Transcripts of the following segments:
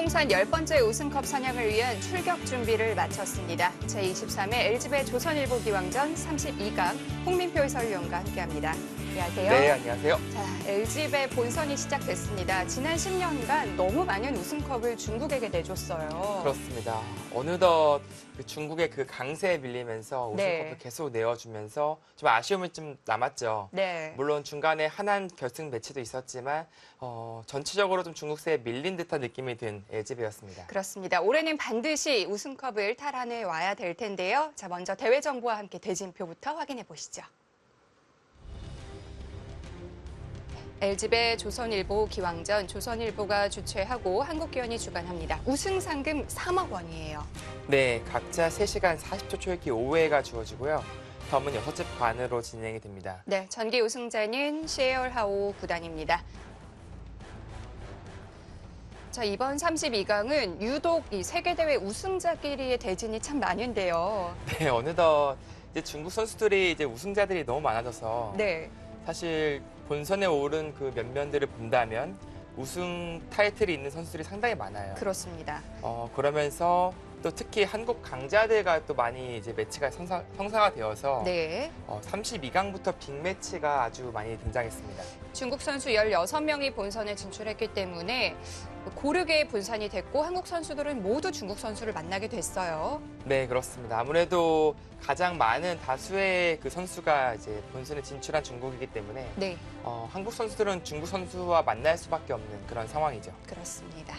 통산 10번째 우승컵 사냥을 위한 출격 준비를 마쳤습니다. 제23회 LG배 조선일보 기왕전 32강 홍민표 해설위원과 함께합니다. 안녕하세요. 네, 안녕하세요. 자, LG배 본선이 시작됐습니다. 지난 10년간 너무 많은 우승컵을 중국에게 내줬어요. 그렇습니다. 어느덧 중국의 그 강세에 밀리면서 우승컵을 계속 내어주면서 좀 아쉬움이 좀 남았죠. 네. 물론 중간에 한한 결승 매치도 있었지만 전체적으로 좀 중국세에 밀린 듯한 느낌이 든 LG배였습니다. 그렇습니다. 올해는 반드시 우승컵을 탈환해 와야 될 텐데요. 자, 먼저 대회 정보와 함께 대진표부터 확인해 보시죠. LG배 조선일보 기왕전 조선일보가 주최하고 한국기원이 주관합니다. 우승 상금 3억 원이에요. 네, 각자 3시간 40초 초읽기 5회가 주어지고요. 덤은 6집 관으로 진행이 됩니다. 네, 전기 우승자는 시에얼하오 구단입니다. 자, 이번 32강은 유독 이 세계대회 우승자끼리의 대진이 참 많은데요. 네, 어느덧 이제 중국 선수들이 이제 우승자들이 너무 많아져서 네. 사실 본선에 오른 그 면면들을 본다면 우승 타이틀이 있는 선수들이 상당히 많아요. 그렇습니다. 그러면서 또 특히 한국 강자들과 또 많이 이제 매치가 성사가 되어서 네. 32강부터 빅매치가 아주 많이 등장했습니다. 중국 선수 16명이 본선에 진출했기 때문에 고르게 분산이 됐고 한국 선수들은 모두 중국 선수를 만나게 됐어요. 네, 그렇습니다. 아무래도 가장 많은 다수의 그 선수가 이제 본선에 진출한 중국이기 때문에 네. 한국 선수들은 중국 선수와 만날 수밖에 없는 그런 상황이죠. 그렇습니다.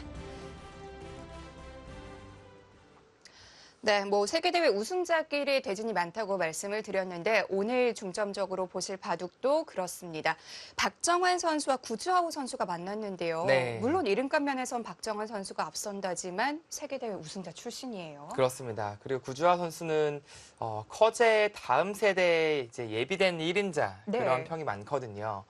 네, 세계대회 우승자끼리 대진이 많다고 말씀을 드렸는데 오늘 중점적으로 보실 바둑도 그렇습니다. 박정환 선수와 구주하우 선수가 만났는데요. 네. 물론 이름값 면에선 박정환 선수가 앞선다지만 세계대회 우승자 출신이에요. 그렇습니다. 그리고 구주하 선수는 커제 다음 세대에 이제 예비된 1인자 그런 네. 평이 많거든요.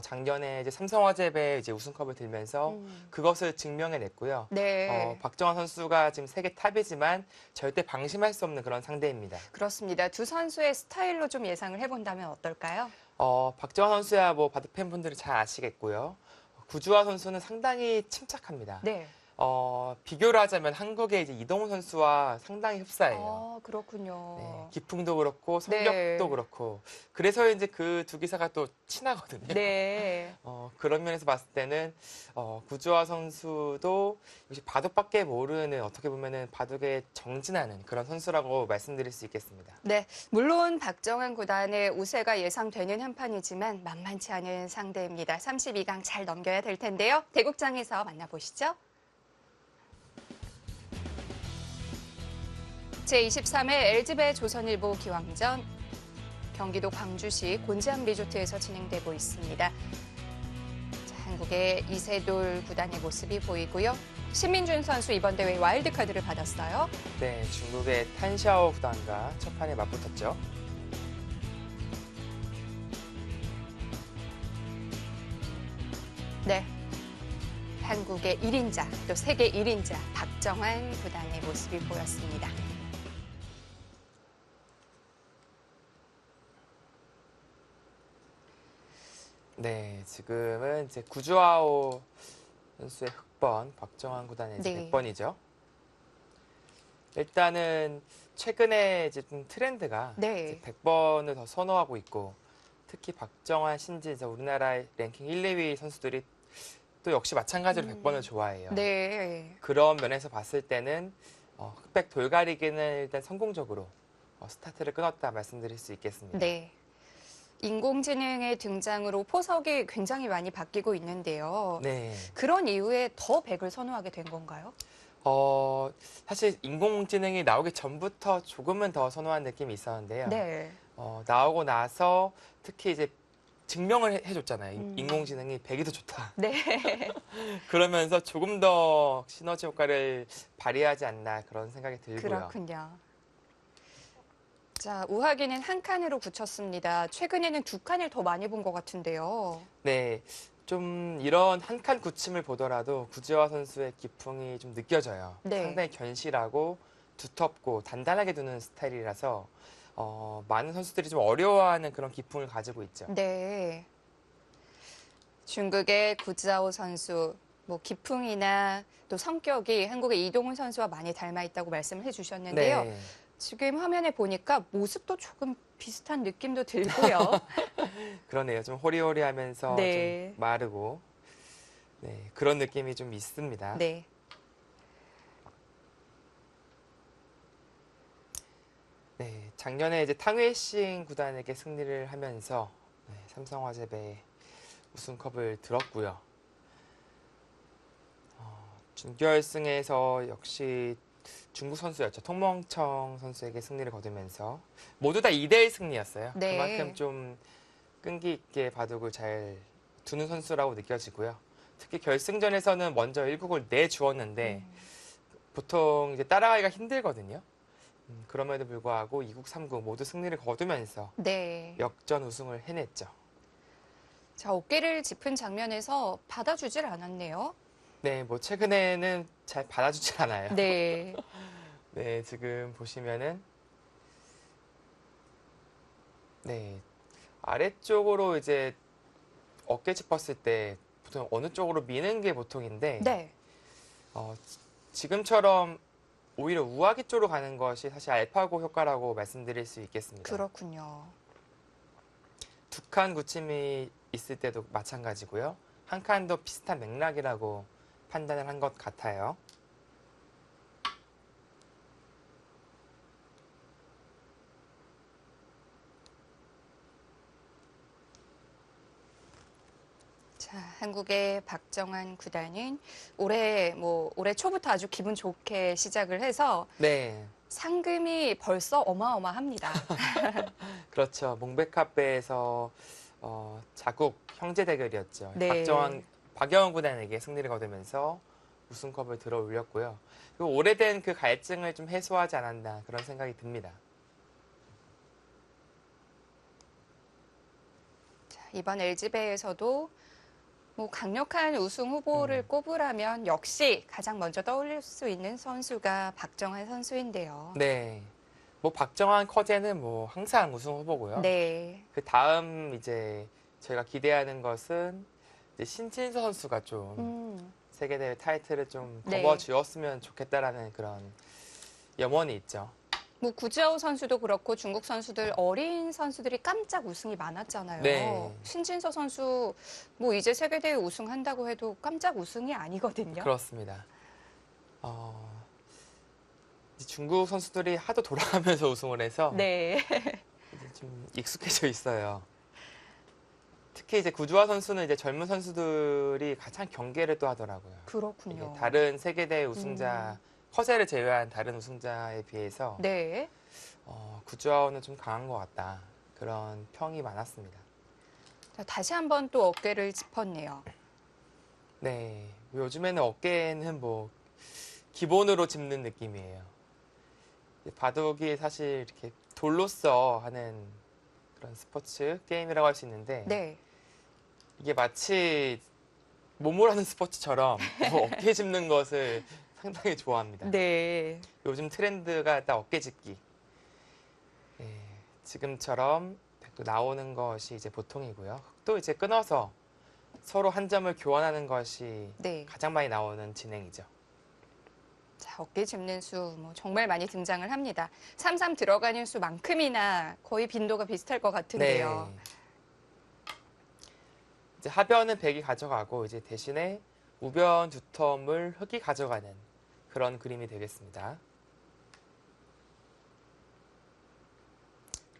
작년에 이제 삼성화재배 이제 우승컵을 들면서 그것을 증명해냈고요. 네. 박정환 선수가 지금 세계 탑이지만 절대 방심할 수 없는 그런 상대입니다. 그렇습니다. 두 선수의 스타일로 좀 예상을 해본다면 어떨까요? 박정환 선수야 뭐 바둑 팬분들이 잘 아시겠고요. 구주하 선수는 상당히 침착합니다. 네. 비교를 하자면 한국의 이제 이동훈 선수와 상당히 흡사해요. 그렇군요. 네, 기풍도 그렇고 성격도 네. 그렇고 그래서 이제 그 두 기사가 또 친하거든요. 네. 그런 면에서 봤을 때는 구주하 선수도 역시 바둑밖에 모르는 어떻게 보면은 바둑에 정진하는 그런 선수라고 말씀드릴 수 있겠습니다. 네, 물론 박정환 구단의 우세가 예상되는 한판이지만 만만치 않은 상대입니다. 32강 잘 넘겨야 될 텐데요. 대국장에서 만나보시죠. 제23회 LG배 조선일보 기왕전 경기도 광주시 곤지암 리조트에서 진행되고 있습니다. 자, 한국의 이세돌 구단의 모습이 보이고요. 신민준 선수 이번 대회 와일드카드를 받았어요. 네, 중국의 탄샤오 구단과 첫 판에 맞붙었죠. 네. 한국의 1인자, 또 세계 1인자 박정환 구단의 모습이 보였습니다. 네, 지금은 이제 구주하오 선수의 흑번, 박정환 구단의 이제 네. 100번이죠. 일단은 최근에 이제 좀 트렌드가 네. 100번을 더 선호하고 있고 특히 박정환, 신진, 우리나라의 랭킹 1, 2위 선수들이 또 역시 마찬가지로 100번을 좋아해요. 네. 그런 면에서 봤을 때는 흑백 돌가리기는 일단 성공적으로 스타트를 끊었다 말씀드릴 수 있겠습니다. 네. 인공지능의 등장으로 포석이 굉장히 많이 바뀌고 있는데요. 네. 그런 이후에 더 백을 선호하게 된 건가요? 사실 인공지능이 나오기 전부터 조금은 더 선호한 느낌이 있었는데요. 네. 나오고 나서 특히 이제 증명을 해줬잖아요. 인공지능이 백이 더 좋다. 네. 그러면서 조금 더 시너지 효과를 발휘하지 않나 그런 생각이 들고요. 그렇군요. 자, 우하기는 한 칸으로 굳혔습니다. 최근에는 두 칸을 더 많이 본 것 같은데요. 네, 좀 이런 한 칸 굳힘을 보더라도 구지화 선수의 기풍이 좀 느껴져요. 네. 상당히 견실하고 두텁고 단단하게 두는 스타일이라서 많은 선수들이 좀 어려워하는 그런 기풍을 가지고 있죠. 네. 중국의 구지아오 선수 뭐 기풍이나 또 성격이 한국의 이동훈 선수와 많이 닮아 있다고 말씀을 해주셨는데요. 네. 지금 화면에 보니까 모습도 조금 비슷한 느낌도 들고요. 그러네요. 좀 호리호리하면서 네. 좀 마르고 네, 그런 느낌이 좀 있습니다. 네. 네, 작년에 이제 탕웨이싱 구단에게 승리를 하면서 네, 삼성화재배 우승컵을 들었고요. 준결승에서 역시 중국 선수였죠. 통멍청 선수에게 승리를 거두면서 모두 다 2대1 승리였어요. 네. 그만큼 좀 끈기 있게 바둑을 잘 두는 선수라고 느껴지고요. 특히 결승전에서는 먼저 1국을 내주었는데 보통 이제 따라가기가 힘들거든요. 그럼에도 불구하고 2국, 3국 모두 승리를 거두면서 네. 역전 우승을 해냈죠. 자, 어깨를 짚은 장면에서 받아주질 않았네요. 네, 뭐 최근에는 잘 받아주질 않아요. 네. 네, 지금 보시면은 네, 아래쪽으로 이제 어깨 짚었을 때 보통 어느 쪽으로 미는 게 보통인데 네. 지금처럼 오히려 우아기 쪽으로 가는 것이 사실 알파고 효과라고 말씀드릴 수 있겠습니다. 그렇군요. 두 칸 굳힘이 있을 때도 마찬가지고요. 한 칸도 비슷한 맥락이라고 판단을 한 것 같아요. 자, 한국의 박정환 구단은 올해 초부터 아주 기분 좋게 시작을 해서 네, 상금이 벌써 어마어마합니다. 그렇죠. 몽백카페에서 자국 형제 대결이었죠. 네. 박영원 구단에게 승리를 거두면서 우승컵을 들어 올렸고요. 그리고 오래된 그 갈증을 좀 해소하지 않았나 그런 생각이 듭니다. 자, 이번 LG배에서도 뭐 강력한 우승 후보를 꼽으라면 역시 가장 먼저 떠올릴 수 있는 선수가 박정환 선수인데요. 네, 뭐 박정환 커제는 뭐 항상 우승 후보고요. 네. 그 다음 이제 저희가 기대하는 것은 이제 신진서 선수가 좀 세계대회 타이틀을 좀 네. 거머쥐었으면 좋겠다라는 그런 염원이 있죠. 뭐 구지아오 선수도 그렇고 중국 선수들 어린 선수들이 깜짝 우승이 많았잖아요. 네. 신진서 선수 뭐 이제 세계대회 우승한다고 해도 깜짝 우승이 아니거든요. 그렇습니다. 이제 중국 선수들이 하도 돌아가면서 우승을 해서 네. 이제 좀 익숙해져 있어요. 특히 이제 구주화 선수는 이제 젊은 선수들이 가장 경계를 또 하더라고요. 이게 그렇군요. 다른 세계대회 우승자, 허세를 제외한 다른 우승자에 비해서 네. 구주아오는 좀 강한 것 같다. 그런 평이 많았습니다. 자, 다시 한번 또 어깨를 짚었네요. 네, 요즘에는 어깨는 뭐 기본으로 짚는 느낌이에요. 바둑이 사실 이렇게 돌로써 하는 그런 스포츠 게임이라고 할 수 있는데 네. 이게 마치 몸으로 하는 스포츠처럼 어깨 짚는 것을 상당히 좋아합니다. 네. 요즘 트렌드가 딱 어깨 짚기. 네, 지금처럼 또 나오는 것이 이제 보통이고요. 또 이제 끊어서 서로 한 점을 교환하는 것이 네. 가장 많이 나오는 진행이죠. 자, 어깨 짚는 수 뭐 정말 많이 등장을 합니다. 3-3 들어가는 수만큼이나 거의 빈도가 비슷할 것 같은데요. 네. 이제 하변은 백이 가져가고 이제 대신에 우변 두 텀을 흑이 가져가는 그런 그림이 되겠습니다.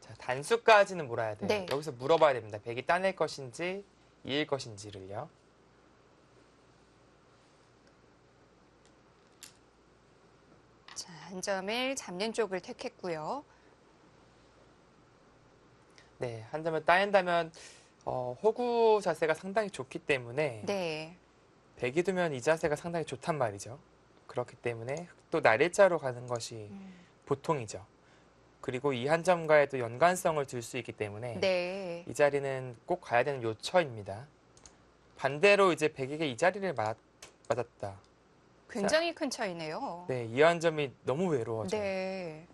자, 단수까지는 몰아야 돼요. 네. 여기서 물어봐야 됩니다. 백이 따낼 것인지 이을 것인지를요. 자, 한 점을 잡는 쪽을 택했고요. 네, 한 점을 따낸다면 호구 자세가 상당히 좋기 때문에 네. 백이 두면 이 자세가 상당히 좋단 말이죠. 그렇기 때문에 또 날일자로 가는 것이 보통이죠. 그리고 이 한 점과에도 연관성을 둘 수 있기 때문에 네. 이 자리는 꼭 가야 되는 요처입니다. 반대로 이제 백에게 이 자리를 맞았다. 굉장히 큰 차이네요. 네, 이 한 점이 너무 외로워져요. 네.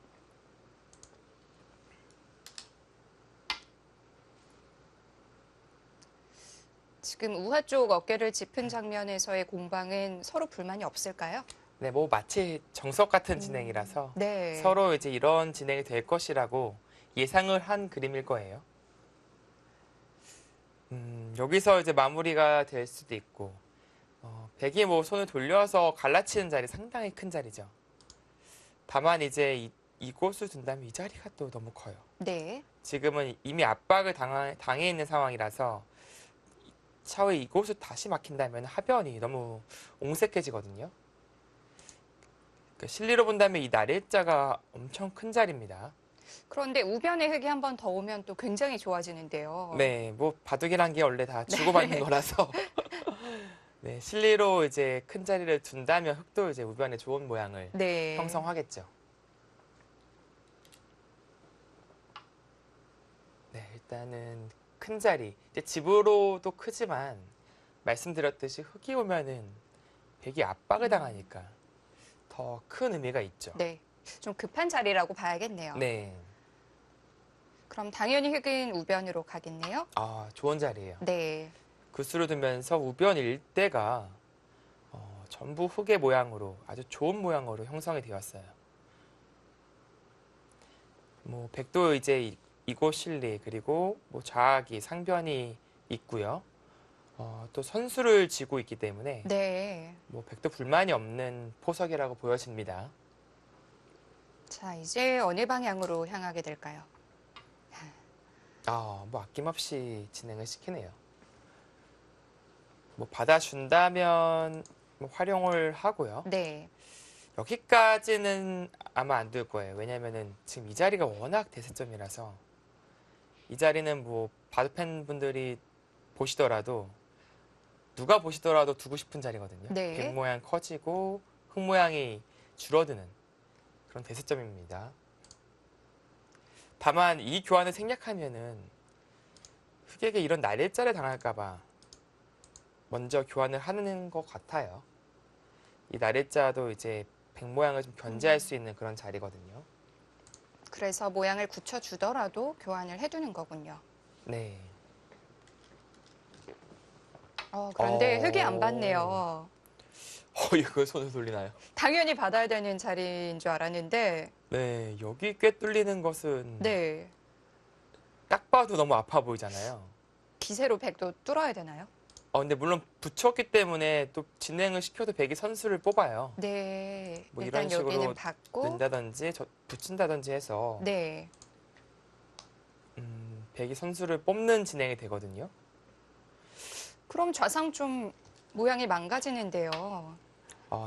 지금 우하 쪽 어깨를 짚은 장면에서의 공방은 서로 불만이 없을까요? 네, 뭐 마치 정석 같은 진행이라서 네. 서로 이제 이런 진행이 될 것이라고 예상을 한 그림일 거예요. 여기서 이제 마무리가 될 수도 있고, 백이 뭐 손을 돌려서 갈라치는 자리 상당히 큰 자리죠. 다만 이제 이곳을 둔다면 이 자리가 또 너무 커요. 네. 지금은 이미 압박을 당해 있는 상황이라서 차후에 이곳을 다시 막힌다면 하변이 너무 옹색해지거든요. 그러니까 실리로 본다면 이 나래자가 엄청 큰 자리입니다. 그런데 우변에 흙이 한 번 더 오면 또 굉장히 좋아지는데요. 네, 뭐 바둑이란 게 원래 다 주고받는 거라서 네, 실리로 이제 큰 자리를 둔다면 흙도 이제 우변에 좋은 모양을 네. 형성하겠죠. 네, 일단은 큰 자리. 이제 집으로도 크지만 말씀드렸듯이 흙이 오면은 백이 압박을 당하니까 더 큰 의미가 있죠. 네. 좀 급한 자리라고 봐야겠네요. 네. 그럼 당연히 흙은 우변으로 가겠네요. 아, 좋은 자리예요. 네. 구슬을 두면서 우변 일대가 전부 흙의 모양으로 아주 좋은 모양으로 형성이 되었어요. 뭐 백도 이제 이곳 실리 그리고 뭐 좌악이 상변이 있고요. 또 선수를 지고 있기 때문에 네. 뭐 백도 불만이 없는 포석이라고 보여집니다. 자, 이제 어느 방향으로 향하게 될까요? 뭐 아낌없이 진행을 시키네요. 뭐 받아준다면 뭐 활용을 하고요. 네. 여기까지는 아마 안 둘 거예요. 왜냐면은 지금 이 자리가 워낙 대세점이라서 이 자리는 뭐 바둑 팬분들이 보시더라도 누가 보시더라도 두고 싶은 자리거든요. 네. 백 모양 커지고 흙 모양이 줄어드는 그런 대세점입니다. 다만 이 교환을 생략하면은 흙에게 이런 날일자를 당할까봐 먼저 교환을 하는 것 같아요. 이 날일자도 이제 백 모양을 좀 견제할 수 있는 그런 자리거든요. 그래서 모양을 굳혀주더라도 교환을 해두는 거군요. 네. 그런데 흙이 안 받네요. 이거 손을 돌리나요? 당연히 받아야 되는 자리인 줄 알았는데, 네, 여기 꽤 뚫리는 것은 네. 딱 봐도 너무 아파 보이잖아요. 기세로 백도 뚫어야 되나요? 근데 물론 붙였기 때문에 또 진행을 시켜도 백이 선수를 뽑아요. 네. 뭐 일단 이런 식으로 여기는 받고, 는다든지 붙인다든지 해서 네. 백이 선수를 뽑는 진행이 되거든요. 그럼 좌상 좀 모양이 망가지는데요.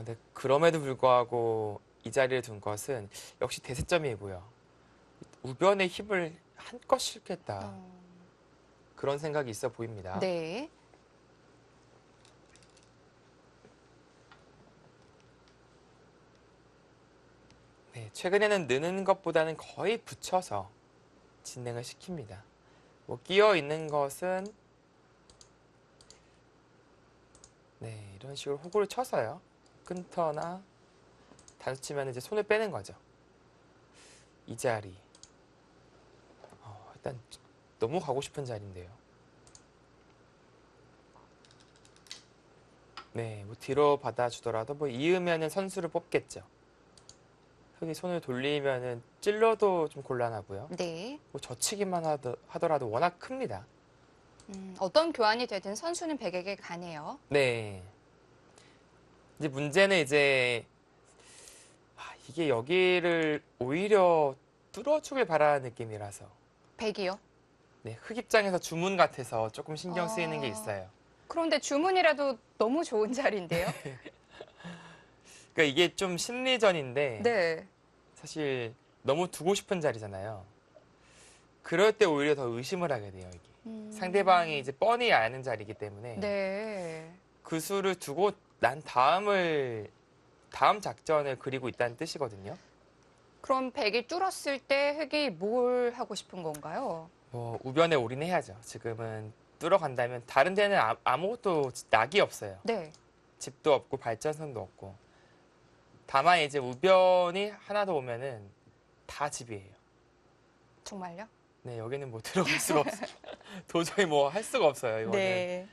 네, 그럼에도 불구하고 이 자리를 둔 것은 역시 대세점이고요. 우변의 힘을 한껏 실겠다. 그런 생각이 있어 보입니다. 네. 네, 최근에는 느는 것보다는 거의 붙여서 진행을 시킵니다. 뭐 끼어 있는 것은 네, 이런 식으로 호구를 쳐서요. 끊거나 단수 치면 이제 손을 빼는 거죠. 이 자리. 일단 너무 가고 싶은 자리인데요. 네, 뭐 뒤로 받아주더라도 뭐 이으면은 선수를 뽑겠죠. 흙이 손을 돌리면은 찔러도 좀 곤란하고요. 네. 뭐 젖히기만 하더라도 워낙 큽니다. 어떤 교환이 되든 선수는 백에게 가네요. 네. 이제 문제는 이제 이게 여기를 오히려 뚫어주길 바라는 느낌이라서 백이요? 네, 흙 입장에서 주문 같아서 조금 신경 쓰이는 게 있어요. 그런데 주문이라도 너무 좋은 자리인데요? 그러니까 이게 좀 심리전인데 네. 사실 너무 두고 싶은 자리잖아요. 그럴 때 오히려 더 의심을 하게 돼요, 이게. 상대방이 이제 뻔히 아는 자리이기 때문에 네. 그 수를 두고 난 다음 작전을 그리고 있다는 뜻이거든요. 그럼 백이 뚫었을 때 흙이 뭘 하고 싶은 건가요? 뭐 우변에 올인해야죠. 지금은 뚫어간다면 다른 데는 아무것도 낙이 없어요. 네. 집도 없고 발전성도 없고. 다만 이제 우변이 하나 더 오면은 다 집이에요. 정말요? 네, 여기는 뭐 들어갈 수가 없어요. 도저히 뭐 할 수가 없어요, 이거는. 네.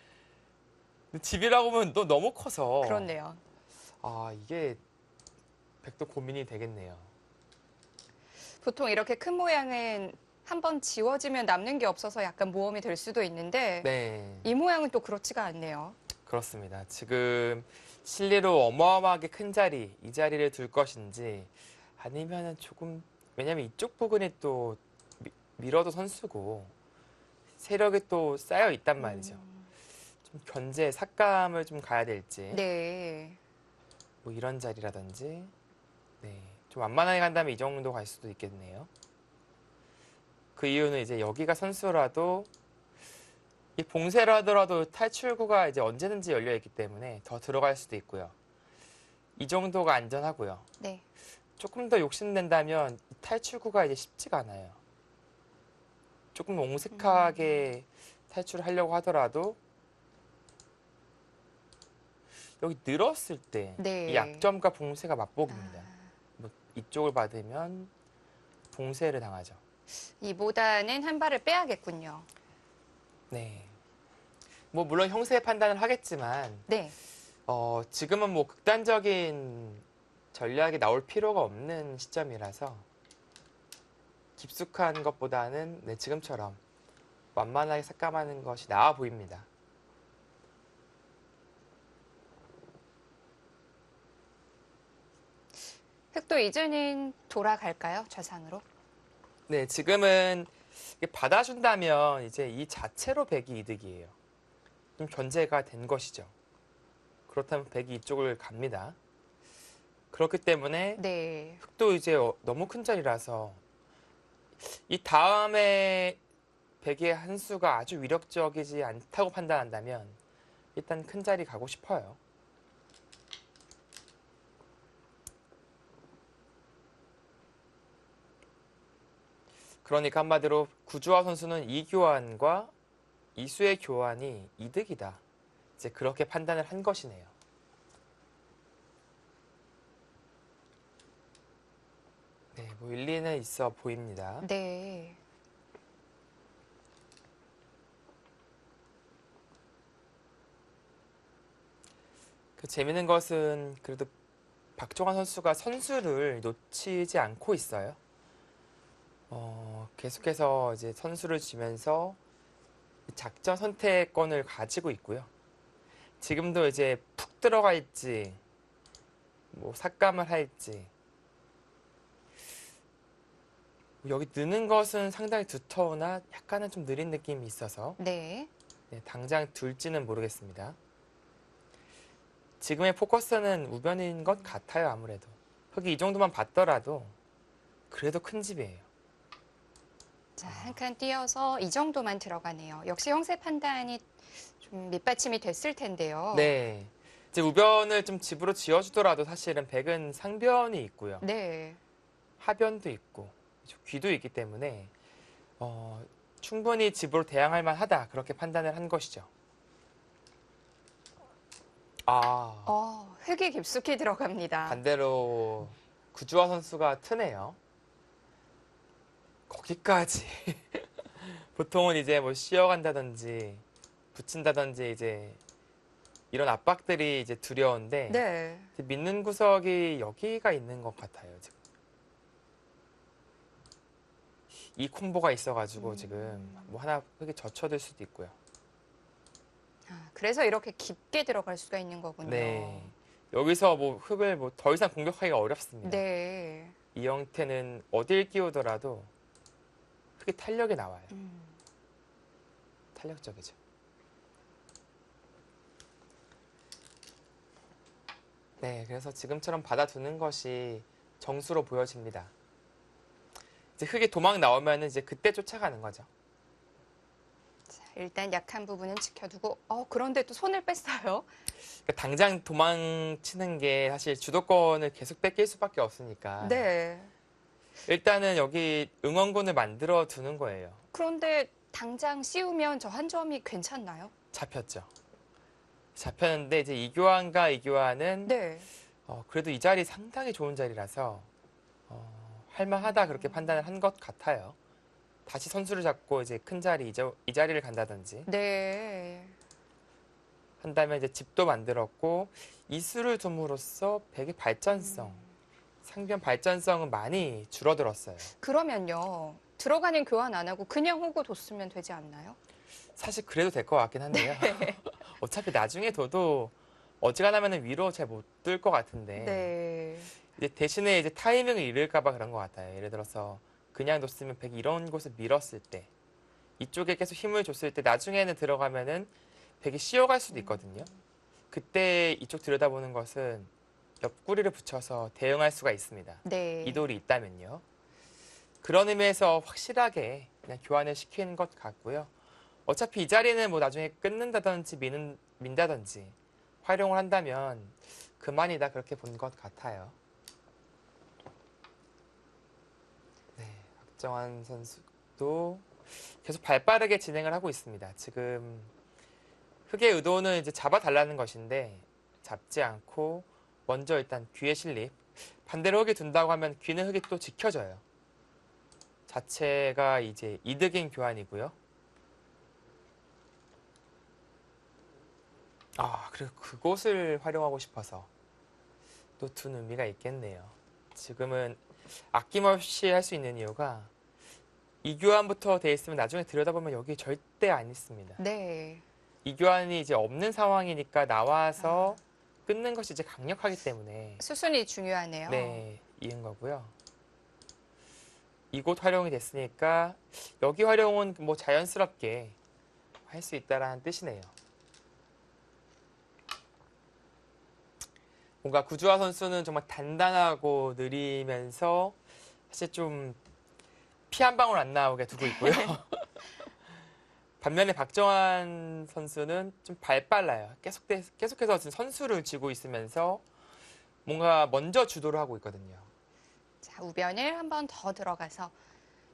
근데 집이라고 하면 또 너무 커서. 그렇네요. 아, 이게 백도 고민이 되겠네요. 보통 이렇게 큰 모양은 한번 지워지면 남는 게 없어서 약간 모험이 될 수도 있는데 네, 이 모양은 또 그렇지가 않네요. 그렇습니다. 지금 실내로 어마어마하게 큰 자리, 이 자리를 둘 것인지 아니면은 조금, 왜냐면 이쪽 부분이 또 밀어도 선수고 세력이 또 쌓여 있단 말이죠. 좀 견제, 삭감을 좀 가야 될지. 네. 뭐 이런 자리라든지. 네, 좀 완만하게 간다면 이 정도 갈 수도 있겠네요. 그 이유는 이제 여기가 선수라도 이 봉쇄를 하더라도 탈출구가 이제 언제든지 열려 있기 때문에 더 들어갈 수도 있고요. 이 정도가 안전하고요. 네. 조금 더 욕심낸다면 이 탈출구가 이제 쉽지가 않아요. 조금 옹색하게 탈출을 하려고 하더라도 여기 늘었을 때 이 네. 약점과 봉쇄가 맞복입니다. 아, 뭐 이쪽을 받으면 봉쇄를 당하죠. 이보다는 한 발을 빼야겠군요. 네. 뭐 물론 형세 판단을 하겠지만 네. 지금은 뭐 극단적인 전략이 나올 필요가 없는 시점이라서 깊숙한 것보다는 네, 지금처럼 완만하게 삭감하는 것이 나아 보입니다. 흑도 이제는 돌아갈까요? 좌상으로? 네, 지금은 이게 받아준다면 이제 이 자체로 백이 이득이에요. 좀 견제가 된 것이죠. 그렇다면 백이 이쪽을 갑니다. 그렇기 때문에 네. 흑도 이제 너무 큰 자리라서 이 다음에 백의 한 수가 아주 위력적이지 않다고 판단한다면 일단 큰 자리 가고 싶어요. 그러니까 한마디로 구주화 선수는 이 교환과 이수의 교환이 이득이다. 이제 그렇게 판단을 한 것이네요. 네, 뭐 일리는 있어 보입니다. 네. 그 재밌는 것은 그래도 박종환 선수가 선수를 놓치지 않고 있어요. 계속해서 이제 선수를 쥐면서 작전 선택권을 가지고 있고요. 지금도 이제 푹 들어갈지, 뭐 삭감을 할지. 여기 느는 것은 상당히 두터우나 약간은 좀 느린 느낌이 있어서 네. 네, 당장 둘지는 모르겠습니다. 지금의 포커스는 우변인 것 같아요, 아무래도. 흙이 이 정도만 봤더라도 그래도 큰 집이에요. 자, 한 칸 띄어서 이 정도만 들어가네요. 역시 형세 판단이 좀 밑받침이 됐을 텐데요. 네. 이제 우변을 좀 집으로 지어주더라도 사실은 백은 상변이 있고요. 네. 하변도 있고 귀도 있기 때문에 충분히 집으로 대항할 만하다 그렇게 판단을 한 것이죠. 흙이 깊숙이 들어갑니다. 반대로 구주화 선수가 트네요. 거기까지. 보통은 이제 뭐 쉬어간다든지 붙인다든지 이제 이런 압박들이 이제 두려운데 네. 믿는 구석이 여기가 있는 것 같아요. 지금. 이 콤보가 있어가지고 지금 뭐 하나 흙이 젖혀들 수도 있고요. 그래서 이렇게 깊게 들어갈 수가 있는 거군요. 네. 여기서 뭐 흙을 뭐 더 이상 공격하기가 어렵습니다. 네. 이 형태는 어딜 끼우더라도 흙이 탄력이 나와요. 탄력적이죠. 네, 그래서 지금처럼 받아두는 것이 정수로 보여집니다. 이제 흙이 도망 나오면 이제 그때 쫓아가는 거죠. 자, 일단 약한 부분은 지켜두고, 그런데 또 손을 뺐어요. 그러니까 당장 도망치는 게 사실 주도권을 계속 뺏길 수밖에 없으니까. 네. 일단은 여기 응원군을 만들어 두는 거예요. 그런데 당장 씌우면 저 한 점이 괜찮나요? 잡혔죠. 잡혔는데 이제 이교환과 이교환은 네. 그래도 이 자리 상당히 좋은 자리라서 할만하다 그렇게 판단을 한 것 같아요. 다시 선수를 잡고 이제 큰 자리 이 자리를 간다든지. 네. 한다면 이제 집도 만들었고 이수를 둠으로써 백의 발전성, 상변 발전성은 많이 줄어들었어요. 그러면요. 들어가는 교환 안 하고 그냥 호구 뒀으면 되지 않나요? 사실 그래도 될 것 같긴 한데요. 어차피 나중에 둬도 어지간하면 위로 잘 못 들 것 같은데 네. 이제 대신에 이제 타이밍을 잃을까 봐 그런 것 같아요. 예를 들어서 그냥 뒀으면 백이 이런 곳을 밀었을 때 이쪽에 계속 힘을 줬을 때 나중에는 들어가면은 백이 씌어갈 수도 있거든요. 그때 이쪽 들여다보는 것은 옆구리를 붙여서 대응할 수가 있습니다. 네. 이 돌이 있다면요. 그런 의미에서 확실하게 그냥 교환을 시키는 것 같고요. 어차피 이 자리는 뭐 나중에 끊는다든지 민다든지 활용을 한다면 그만이다 그렇게 본 것 같아요. 네, 박정환 선수도 계속 발빠르게 진행을 하고 있습니다. 지금 흑의 의도는 이제 잡아달라는 것인데 잡지 않고 먼저 일단 귀에 실립. 반대로 흑이 둔다고 하면 귀는 흑이 또 지켜져요. 자체가 이제 이득인 교환이고요. 그리고 그곳을 활용하고 싶어서 또 둔 의미가 있겠네요. 지금은 아낌없이 할 수 있는 이유가 이 교환부터 돼 있으면 나중에 들여다보면 여기 절대 안 있습니다. 네. 이 교환이 이제 없는 상황이니까 나와서 끊는 것이 이제 강력하기 때문에 수순이 중요하네요. 네, 이은 거고요. 이곳 활용이 됐으니까 여기 활용은 뭐 자연스럽게 할 수 있다라는 뜻이네요. 뭔가 구주화 선수는 정말 단단하고 느리면서 사실 좀 피 한 방울 안 나오게 두고 있고요. 반면에 박정환 선수는 좀 발빨라요. 계속해서 지금 선수를 쥐고 있으면서 뭔가 먼저 주도를 하고 있거든요. 자, 우변을 한 번 더 들어가서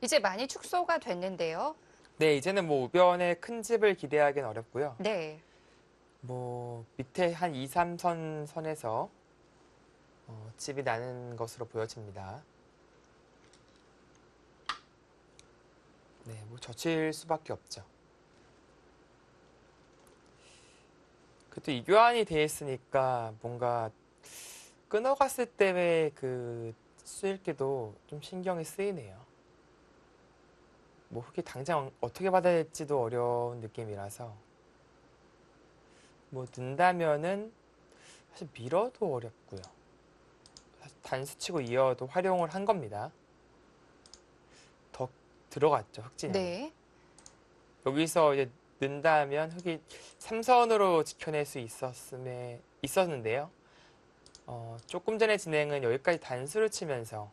이제 많이 축소가 됐는데요. 네, 이제는 뭐 우변에 큰 집을 기대하기는 어렵고요. 네. 뭐 밑에 한 2, 3선 선에서 집이 나는 것으로 보여집니다. 네, 뭐 젖힐 수밖에 없죠. 그래도 이 교환이 돼 있으니까 뭔가 끊어갔을 때의 그 수일기도 좀 신경이 쓰이네요. 뭐 흑이 당장 어떻게 받아야 될지도 어려운 느낌이라서 뭐 는다면은 사실 밀어도 어렵고요. 사실 단수 치고 이어도 활용을 한 겁니다. 더 들어갔죠, 흑진이. 네. 여기서 이제 는다면 흑이 3선으로 지켜낼 수 있었는데요. 조금 전에 진행은 여기까지 단수를 치면서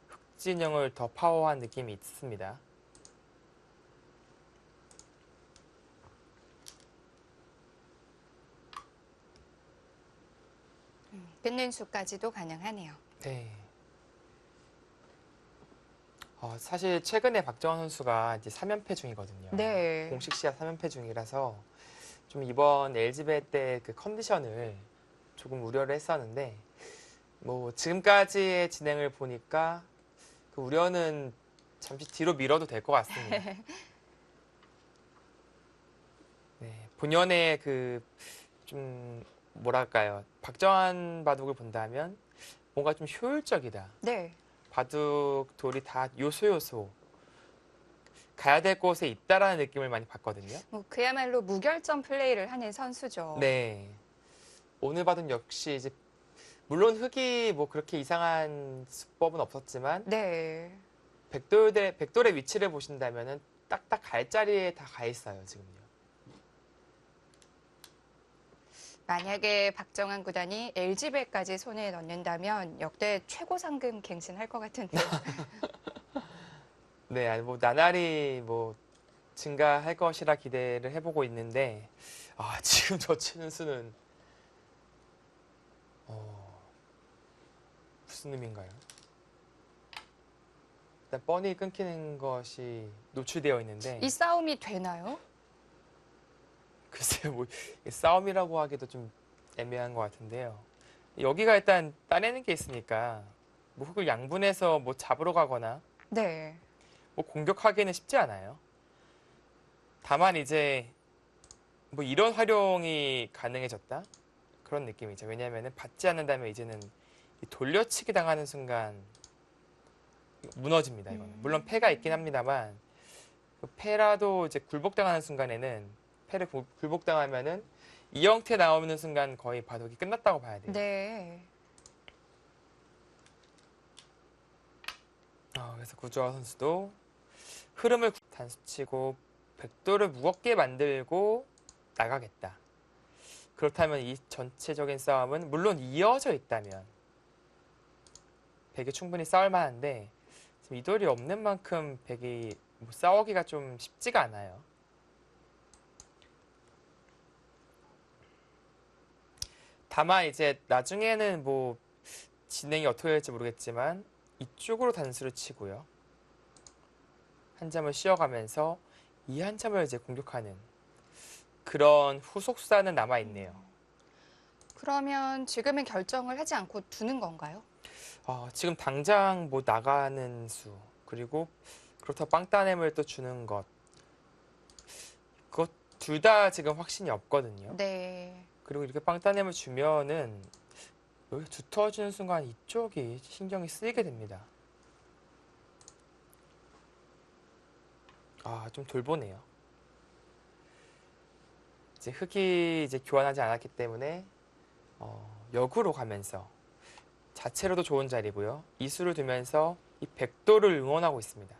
흑진영을 더 파워한 느낌이 있습니다. 끊는 수까지도 가능하네요. 네. 사실 최근에 박정환 선수가 이제 3연패 중이거든요. 네. 공식 시합 3연패 중이라서 좀 이번 LG배 때 그 컨디션을 조금 우려를 했었는데 뭐 지금까지의 진행을 보니까 그 우려는 잠시 뒤로 미뤄도 될 것 같습니다. 네, 본연의 그 좀 뭐랄까요, 박정환 바둑을 본다면 뭔가 좀 효율적이다. 네. 바둑 돌이 다 요소 가야 될 곳에 있다라는 느낌을 많이 받거든요. 뭐 그야말로 무결점 플레이를 하는 선수죠. 네. 오늘 바둑 역시 이제 물론 흑이 뭐 그렇게 이상한 수법은 없었지만 네. 백돌의 위치를 보신다면은 딱딱 갈 자리에 다 가 있어요, 지금요. 만약에 박정환 구단이 LG배까지 손에 넣는다면 역대 최고 상금 갱신할 것 같은데. 네, 아니 뭐 나날이 뭐 증가할 것이라 기대를 해보고 있는데 지금 저 치는 수는 무슨 의미인가요? 일단 뻔히 끊기는 것이 노출되어 있는데 이 싸움이 되나요? 글쎄요, 뭐 싸움이라고 하기도 좀 애매한 것 같은데요. 여기가 일단 따내는 게 있으니까 뭐 흙을 양분해서 뭐 잡으러 가거나 네. 뭐 공격하기는 쉽지 않아요. 다만 이제 뭐 이런 활용이 가능해졌다? 그런 느낌이죠. 왜냐하면 받지 않는다면 이제는 이 돌려치기 당하는 순간 무너집니다. 이거는. 물론 패가 있긴 합니다만 그 패라도 이제 굴복당하는 순간에는 패를 굴복당하면은 이 형태 나오는 순간 거의 바둑이 끝났다고 봐야 돼요. 네. 그래서 구주화 선수도 흐름을 단수치고 백도를 무겁게 만들고 나가겠다. 그렇다면 이 전체적인 싸움은 물론 이어져 있다면 백이 충분히 싸울 만한데 지금 이 돌이 없는 만큼 백이 뭐 싸우기가 좀 쉽지가 않아요. 다만 이제 나중에는 뭐 진행이 어떻게 될지 모르겠지만 이쪽으로 단수를 치고요. 한 점을 쉬어가면서 이 한 점을 이제 공격하는 그런 후속 수단은 남아있네요. 그러면 지금은 결정을 하지 않고 두는 건가요? 지금 당장 뭐 나가는 수 그리고 그렇다고 빵따냄을 또 주는 것 그것 둘 다 지금 확신이 없거든요. 네. 그리고 이렇게 빵따냄을 주면은 여기 두터워지는 순간 이쪽이 신경이 쓰이게 됩니다. 좀 돌보네요. 이제 흙이 이제 교환하지 않았기 때문에 역으로 가면서 자체로도 좋은 자리고요. 이수를 두면서 이 백도를 응원하고 있습니다.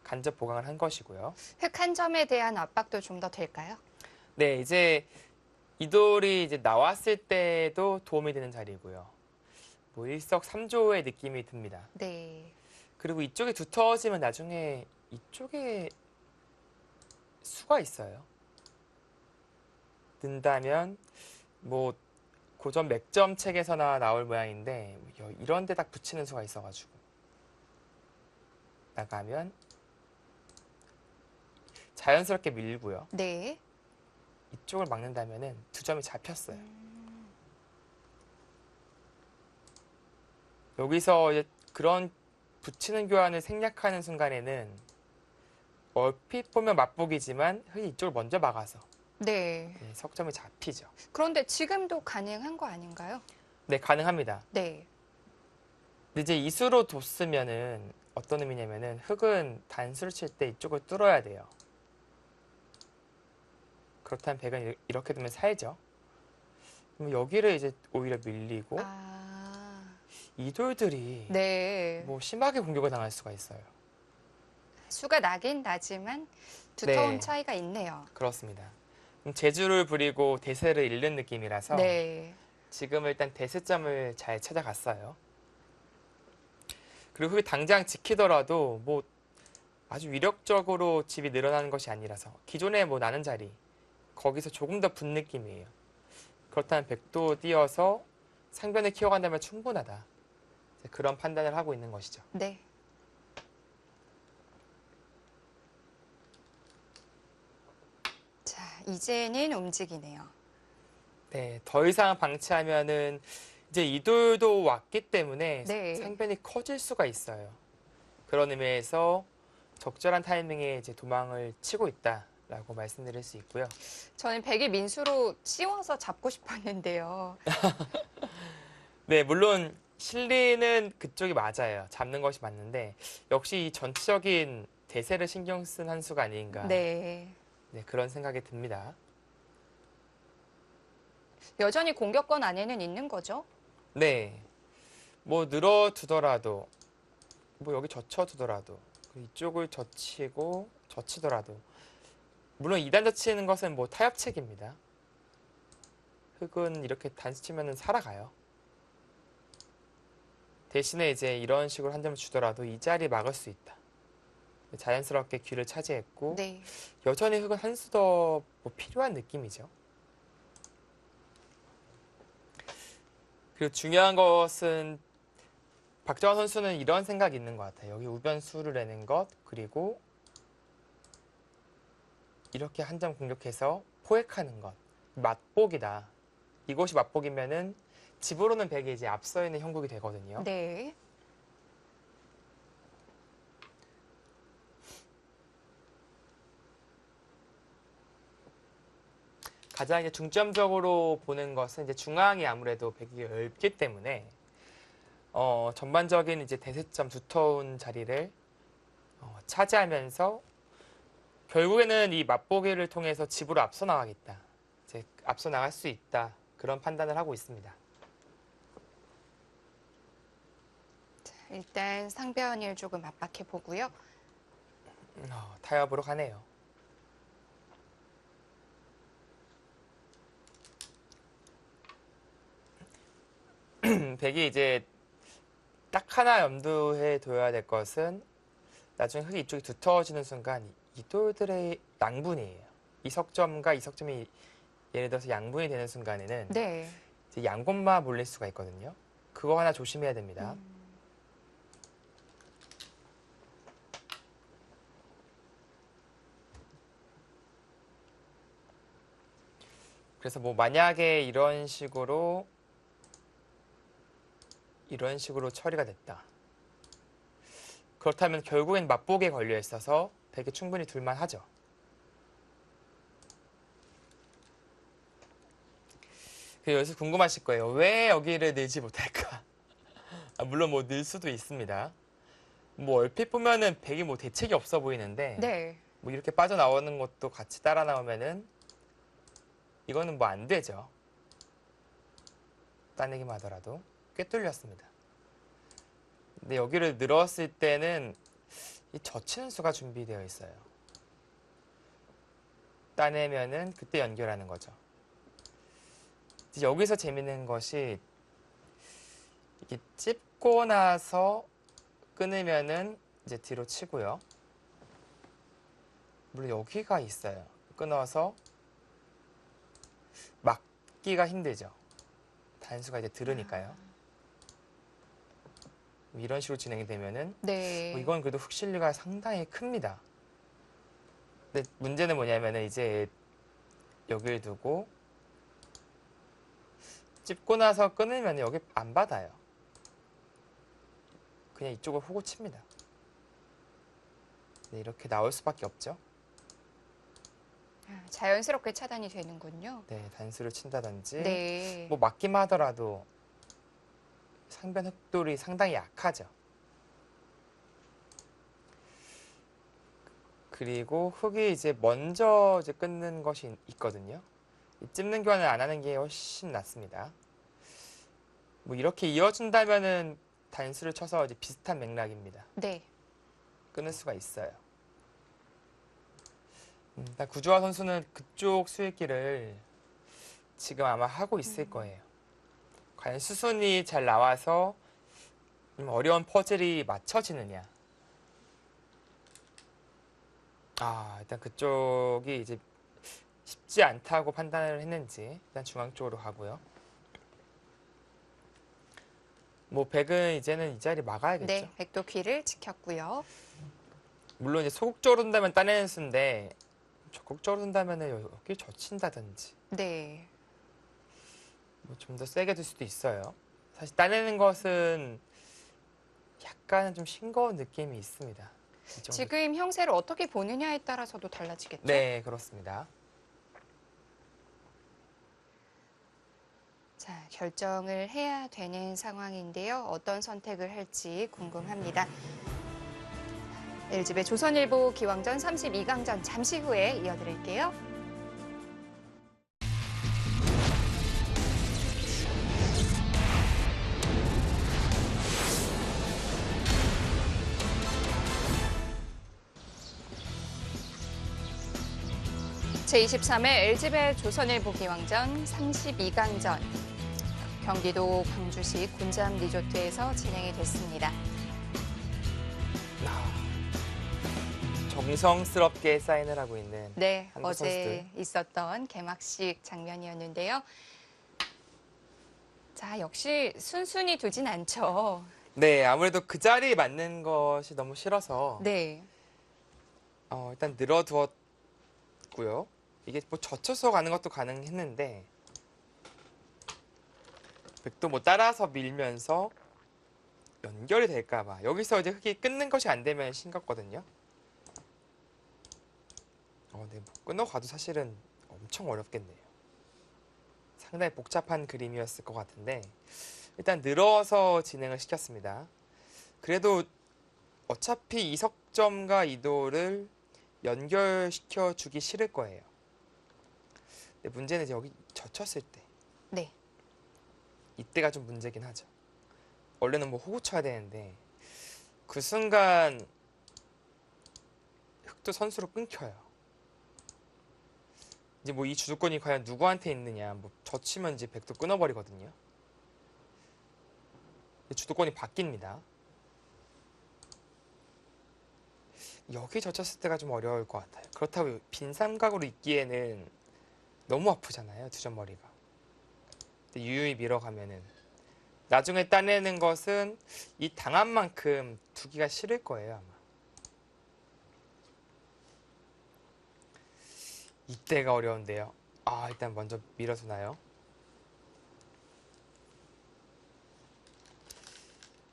간접 보강을 한 것이고요. 흙 한 점에 대한 압박도 좀 더 될까요? 네, 이제 이 돌이 이제 나왔을 때도 도움이 되는 자리고요. 뭐 일석삼조의 느낌이 듭니다. 네. 그리고 이쪽이 두터워지면 나중에 이쪽에 수가 있어요. 는다면 뭐 고전 맥점 책에서나 나올 모양인데 이런 데 딱 붙이는 수가 있어가지고 나가면 자연스럽게 밀고요. 네. 이쪽을 막는다면은 두 점이 잡혔어요. 여기서 이제 그런 붙이는 교환을 생략하는 순간에는 얼핏 보면 맞보기지만 흙이 이쪽을 먼저 막아서 네. 석점이 잡히죠. 그런데 지금도 가능한 거 아닌가요? 네, 가능합니다. 네. 근데 이제 이수로 뒀으면은 어떤 의미냐면은 흙은 단수를 칠 때 이쪽을 뚫어야 돼요. 그렇다면 백은 이렇게 두면 살죠. 그럼 여기를 이제 오히려 밀리고 이 돌들이 네. 뭐 심하게 공격을 당할 수가 있어요. 수가 나긴 나지만 두터움 네. 차이가 있네요. 그렇습니다. 재주를 부리고 대세를 잃는 느낌이라서 네. 지금 일단 대세점을 잘 찾아갔어요. 그리고 흙이 당장 지키더라도 뭐 아주 위력적으로 집이 늘어나는 것이 아니라서 기존에 뭐 나는 자리 거기서 조금 더 분 느낌이에요. 그렇다면 백도 띄어서 상변을 키워간다면 충분하다. 그런 판단을 하고 있는 것이죠. 네. 자, 이제는 움직이네요. 네, 더 이상 방치하면은 이제 이 돌도 왔기 때문에 네. 상변이 커질 수가 있어요. 그런 의미에서 적절한 타이밍에 이제 도망을 치고 있다라고 말씀드릴 수 있고요. 저는 백이 민수로 씌워서 잡고 싶었는데요. 네, 물론 실리는 그쪽이 맞아요. 잡는 것이 맞는데 역시 이 전체적인 대세를 신경 쓴 한 수가 아닌가. 네. 네, 그런 생각이 듭니다. 여전히 공격권 안에는 있는 거죠? 네, 뭐 늘어두더라도 뭐 여기 젖혀두더라도 이쪽을 젖히더라도 물론 2단 젖히는 것은 뭐 타협책입니다. 흙은 이렇게 단수 치면은 살아가요. 대신에 이제 이런 식으로 한 점을 주더라도 이 자리 막을 수 있다. 자연스럽게 귀를 차지했고 네. 여전히 흙은 한 수 더 뭐 필요한 느낌이죠. 그리고 중요한 것은 박정환 선수는 이런 생각이 있는 것 같아요. 여기 우변수를 내는 것 그리고 이렇게 한 점 공격해서 포획하는 것 맛보기다. 이것이 맛보기면은 집으로는 백이 이제 앞서 있는 형국이 되거든요. 네. 가장 이제 중점적으로 보는 것은 이제 중앙이 아무래도 백이 넓기 때문에 전반적인 이제 대세점 두터운 자리를 차지하면서 결국에는 이 맛보기를 통해서 집으로 앞서 나가겠다. 이제 앞서 나갈 수 있다. 그런 판단을 하고 있습니다. 일단 상변을 조금 압박해 보고요. 타협으로 가네요. 백이 이제 딱 하나 염두에 둬야 될 것은 나중에 흙이 이쪽이 두터워지는 순간 이 돌들의 양분이에요. 이 석점과 이 석점이 예를 들어서 양분이 되는 순간에는 네. 이제 양곳만 몰릴 수가 있거든요. 그거 하나 조심해야 됩니다. 그래서 뭐 만약에 이런 식으로 처리가 됐다. 그렇다면 결국엔 맛보기에 걸려 있어서 백이 충분히 둘만하죠. 여기서 궁금하실 거예요. 왜 여기를 늘지 못할까? 물론 뭐 늘 수도 있습니다. 뭐 얼핏 보면은 백이 뭐 대책이 없어 보이는데 네. 뭐 이렇게 빠져나오는 것도 같이 따라 나오면은 이거는 뭐 안 되죠. 따내기만 하더라도 꽤 뚫렸습니다. 근데 여기를 늘었을 때는 이 젖히는 수가 준비되어 있어요. 따내면은 그때 연결하는 거죠. 이제 여기서 재밌는 것이 이게 찝고 나서 끊으면은 이제 뒤로 치고요. 물론 여기가 있어요. 끊어서 막기가 힘들죠. 단수가 이제 들으니까요. 이런 식으로 진행이 되면은 네. 이건 그래도 흙실리가 상당히 큽니다. 근데 문제는 뭐냐면은 이제 여기를 두고 찝고 나서 끊으면 여기 안 받아요. 그냥 이쪽을 호구 칩니다. 네, 이렇게 나올 수밖에 없죠. 자연스럽게 차단이 되는군요. 네, 단수를 친다든지 네. 뭐 맞기만 하더라도 상변 흙돌이 상당히 약하죠. 그리고 흙이 이제 먼저 이제 끊는 것이 있거든요. 이 찝는 교환을 안 하는 게 훨씬 낫습니다. 뭐 이렇게 이어준다면은 단수를 쳐서 이제 비슷한 맥락입니다. 네. 끊을 수가 있어요. 일단 구주화 선수는 그쪽 수익기를 지금 아마 하고 있을 거예요. 과연 수순이 잘 나와서 어려운 퍼즐이 맞춰지느냐. 일단 그쪽이 이제 쉽지 않다고 판단을 했는지 일단 중앙 쪽으로 가고요. 뭐 백은 이제는 이 자리 막아야겠죠. 네. 백도 귀를 지켰고요. 물론 이제 소극적으로 둔다면 따내는 수인데 적극적으로 둔다면 여기 젖힌다든지 네. 뭐 좀 더 세게 둘 수도 있어요. 사실 따내는 것은 약간은 좀 싱거운 느낌이 있습니다. 이 정도. 지금 형세를 어떻게 보느냐에 따라서도 달라지겠죠? 네, 그렇습니다. 자, 결정을 해야 되는 상황인데요. 어떤 선택을 할지 궁금합니다. LG배 조선일보 기왕전 32강전 잠시 후에 이어드릴게요. 제23회 LG배 조선일보 기왕전 32강전 경기도 광주시 곤잠 리조트에서 진행이 됐습니다. 정성스럽게 사인을 하고 있는 네, 한국 어제 선수들. 있었던 개막식 장면이었는데요. 자, 역시 순순히 두진 않죠. 네, 아무래도 그 자리에 맞는 것이 너무 싫어서 네, 일단 늘어두었고요. 이게 뭐 젖혀서 가는 것도 가능했는데 백도 뭐 따라서 밀면서 연결이 될까봐 여기서 이제 흙이 끊는 것이 안 되면 싱겁거든요. 네, 뭐 끊어가도 사실은 엄청 어렵겠네요. 상당히 복잡한 그림이었을 것 같은데 일단 늘어서 진행을 시켰습니다. 그래도 어차피 이석점과 이도를 연결시켜 주기 싫을 거예요. 근데 문제는 이제 여기 젖혔을 때 네. 이때가 좀 문제긴 하죠. 원래는 뭐 호구 쳐야 되는데 그 순간 흑도 선수로 끊겨요. 이제 뭐 이 주도권이 과연 누구한테 있느냐, 뭐 젖히면 이제 백도 끊어버리거든요. 주도권이 바뀝니다. 여기 젖혔을 때가 좀 어려울 것 같아요. 그렇다고 빈 삼각으로 있기에는 너무 아프잖아요, 두점머리가. 유유히 밀어가면은 나중에 따내는 것은 이 당한 만큼 두기가 싫을 거예요, 아마. 이때가 어려운데요. 아, 일단 먼저 밀어두나요?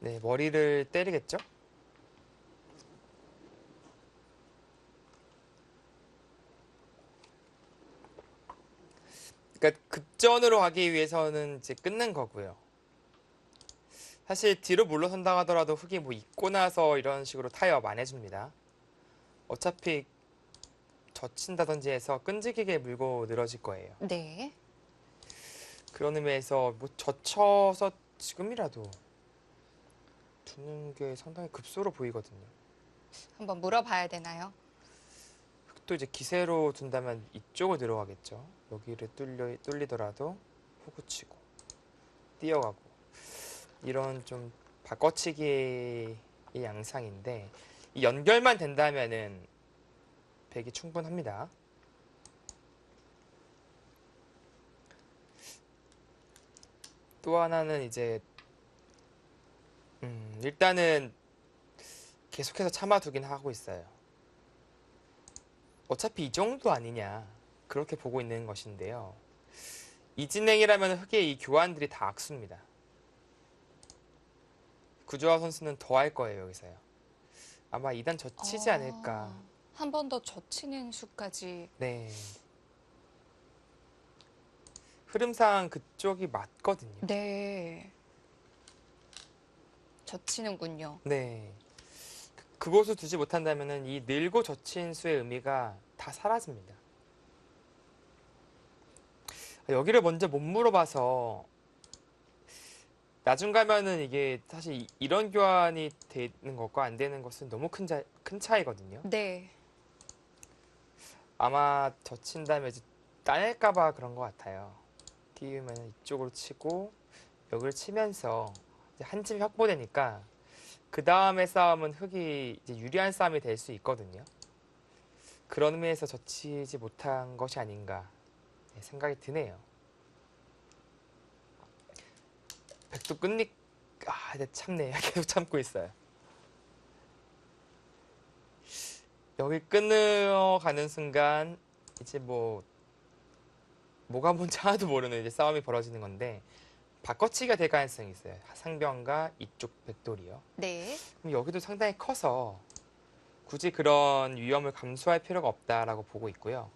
네, 머리를 때리겠죠? 그러니까 급전으로 가기 위해서는 이제 끊는 거고요. 사실 뒤로 물러선다 하더라도 흑이 뭐 입고 나서 이런 식으로 타협 안 해줍니다. 어차피 젖힌다든지 해서 끈질기게 물고 늘어질 거예요. 네. 그런 의미에서 뭐 젖혀서 지금이라도 두는 게 상당히 급소로 보이거든요. 한번 물어봐야 되나요? 또 이제 기세로 둔다면 이쪽으로 들어가겠죠. 여기를 뚫리더라도 호구치고 뛰어가고 이런 좀 바꿔치기의 양상인데 이 연결만 된다면은 백이 충분합니다. 또 하나는 이제 일단은 계속해서 참아두긴 하고 있어요. 어차피 이 정도 아니냐 그렇게 보고 있는 것인데요. 이 진행이라면 흑의 이 교환들이 다 악수입니다. 구조화 선수는 더 할 거예요, 여기서요. 아마 2단 젖히지 않을까. 한 번 더 젖히는 수까지. 네. 흐름상 그쪽이 맞거든요. 네. 젖히는군요. 네. 그곳을 두지 못한다면 이 늘고 젖힌 수의 의미가 다 사라집니다. 여기를 먼저 못 물어봐서 나중 가면은 이게 사실 이런 교환이 되는 것과 안 되는 것은 너무 큰 차이거든요. 네. 아마 젖힌다면 이제 따낼까봐 그런 것 같아요. 띄우면 이쪽으로 치고 여기를 치면서 이제 한 쯤 확보되니까 그 다음의 싸움은 흑이 이제 유리한 싸움이 될 수 있거든요. 그런 의미에서 젖히지 못한 것이 아닌가 생각이 드네요. 백도 끝니 네, 참네. 계속 참고 있어요. 여기 끊어가는 순간 이제 뭐가 뭔지 하나도 모르는 이제 싸움이 벌어지는 건데 바꿔치기가 될 가능성이 있어요. 상병과 이쪽 백돌이요. 네. 그럼 여기도 상당히 커서 굳이 그런 위험을 감수할 필요가 없다라고 보고 있고요.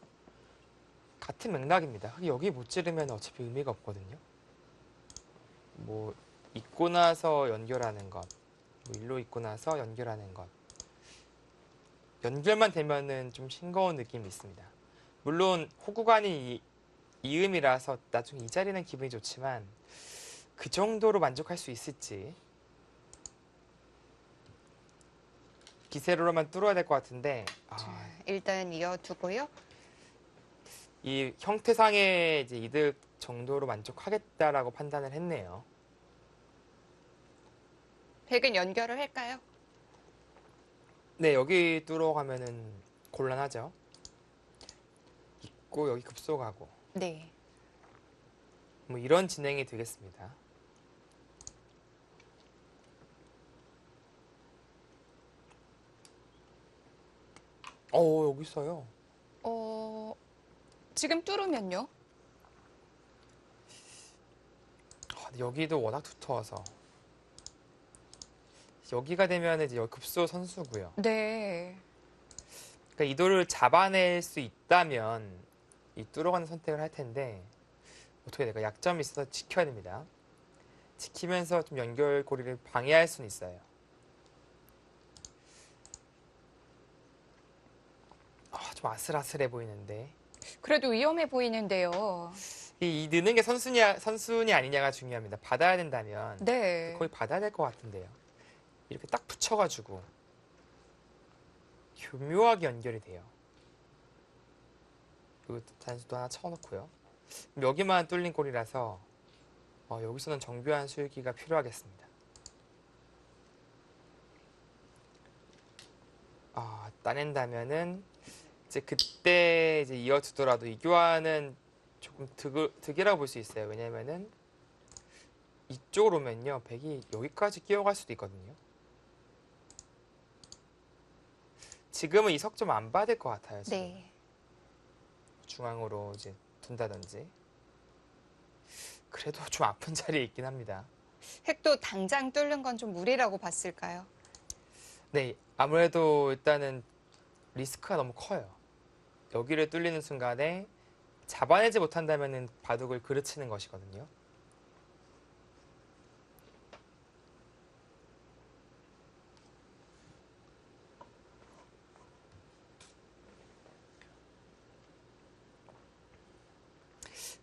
같은 맥락입니다. 여기 못 찌르면 어차피 의미가 없거든요. 뭐 입고 나서 연결하는 것, 뭐 일로 입고 나서 연결하는 것. 연결만 되면은 좀 싱거운 느낌이 있습니다. 물론 호구간이 이음이라서 나중에 이 자리는 기분이 좋지만 그 정도로 만족할 수 있을지 기세로만 뚫어야 될 것 같은데 일단 이어두고요. 이 형태상의 이제 이득 정도로 만족하겠다라고 판단을 했네요. 백은 연결을 할까요? 네, 여기 뚫어가면은 곤란하죠. 있고 여기 급소 가고 네. 뭐 이런 진행이 되겠습니다. 여기 있어요. 지금 뚫으면요? 여기도 워낙 두터워서 여기가 되면 이제 여기 급소 선수고요. 네. 그러니까 이 돌을 잡아낼 수 있다면 이 뚫어가는 선택을 할 텐데 어떻게 될까? 약점이 있어서 지켜야 됩니다. 지키면서 좀 연결고리를 방해할 수는 있어요. 좀 아슬아슬해 보이는데. 그래도 위험해 보이는데요. 이 느는 게 선순위 아니냐가 중요합니다. 받아야 된다면 네. 거의 받아야 될 것 같은데요. 이렇게 딱 붙여가지고 교묘하게 연결이 돼요. 여기 단수도 하나 쳐놓고요. 여기만 뚫린 꼴이라서 여기서는 정교한 수유기가 필요하겠습니다. 따낸다면은 이제 그때 이제 이어두더라도 이 교환은 조금 득이라고 볼 수 있어요. 왜냐면은 이쪽으로 오면요, 백이 여기까지 끼어갈 수도 있거든요. 지금은 이 석 좀 안 받을 것 같아요. 지금. 네. 중앙으로 이제 둔다든지. 그래도 좀 아픈 자리에 있긴 합니다. 획도 당장 뚫는 건 좀 무리라고 봤을까요? 네, 아무래도 일단은 리스크가 너무 커요. 여기를 뚫리는 순간에 잡아내지 못한다면은 바둑을 그르치는 것이거든요.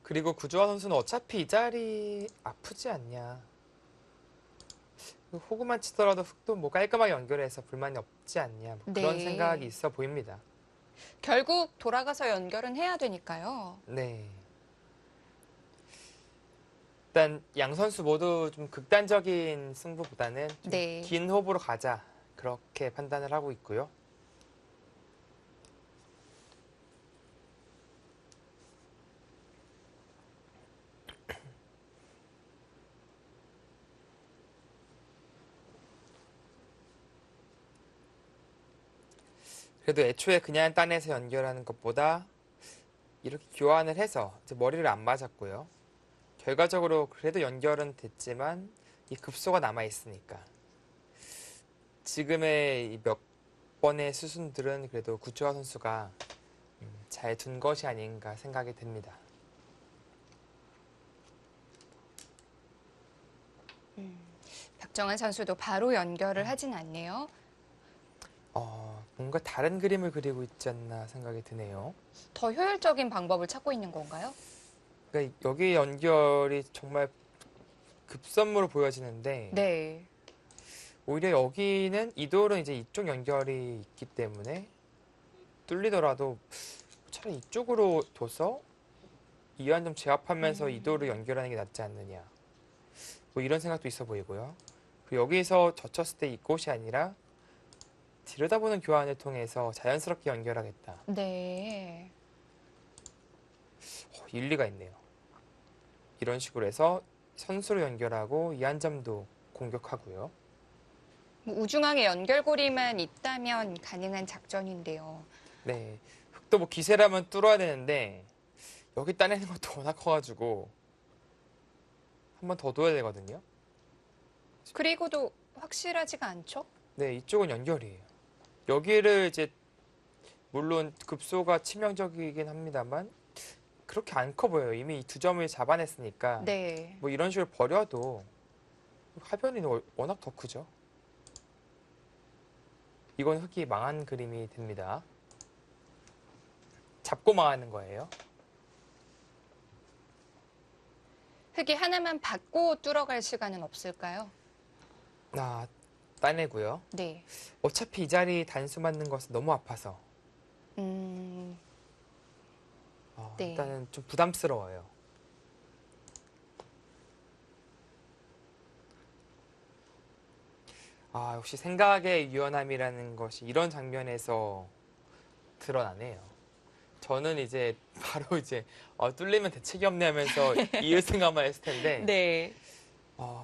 그리고 구조화 선수는 어차피 이 자리 아프지 않냐. 호구만 치더라도 흙도 뭐 깔끔하게 연결해서 불만이 없지 않냐. 뭐 그런 네. 생각이 있어 보입니다. 결국 돌아가서 연결은 해야 되니까요. 네. 일단 양 선수 모두 좀 극단적인 승부보다는 좀 네. 긴 호흡으로 가자. 그렇게 판단을 하고 있고요. 그래도 애초에 그냥 따내서 연결하는 것보다 이렇게 교환을 해서 이제 머리를 안 맞았고요. 결과적으로 그래도 연결은 됐지만 이 급소가 남아 있으니까 지금의 이 몇 번의 수순들은 그래도 구초아 선수가 잘 둔 것이 아닌가 생각이 듭니다. 박정환 선수도 바로 연결을 하진 않네요. 뭔가 다른 그림을 그리고 있지 않나 생각이 드네요. 더 효율적인 방법을 찾고 있는 건가요? 그러니까 여기 연결이 정말 급선무로 보여지는데 네. 오히려 여기는 이 돌은 이제 이쪽 연결이 있기 때문에 뚫리더라도 차라리 이쪽으로 둬서 이완 좀 제압하면서 이 돌을 연결하는 게 낫지 않느냐. 뭐 이런 생각도 있어 보이고요. 그리고 여기서 젖혔을 때 이곳이 아니라 들여다보는 교환을 통해서 자연스럽게 연결하겠다. 네. 일리가 있네요. 이런 식으로 해서 선수로 연결하고 이한점도 공격하고요. 뭐 우중앙에 연결고리만 있다면 가능한 작전인데요. 네, 흙도 뭐 기세라면 뚫어야 되는데 여기 따내는 것도 워낙 커가지고 한 번 더 둬야 되거든요. 그리고도 확실하지가 않죠? 네, 이쪽은 연결이에요. 여기를 이제 물론 급소가 치명적이긴 합니다만 그렇게 안 커 보여요. 이미 이 두 점을 잡아냈으니까 네. 뭐 이런 식으로 버려도 화변이 워낙 더 크죠. 이건 흙이 망한 그림이 됩니다. 잡고 망하는 거예요. 흙이 하나만 받고 뚫어갈 시간은 없을까요? 따내고요. 네. 어차피 이 자리 단수 맞는 것은 너무 아파서 네. 일단은 좀 부담스러워요. 역시 생각의 유연함이라는 것이 이런 장면에서 드러나네요. 저는 이제 바로 이제 뚫리면 대책이 없네 하면서 이을 생각만 했을 텐데 네.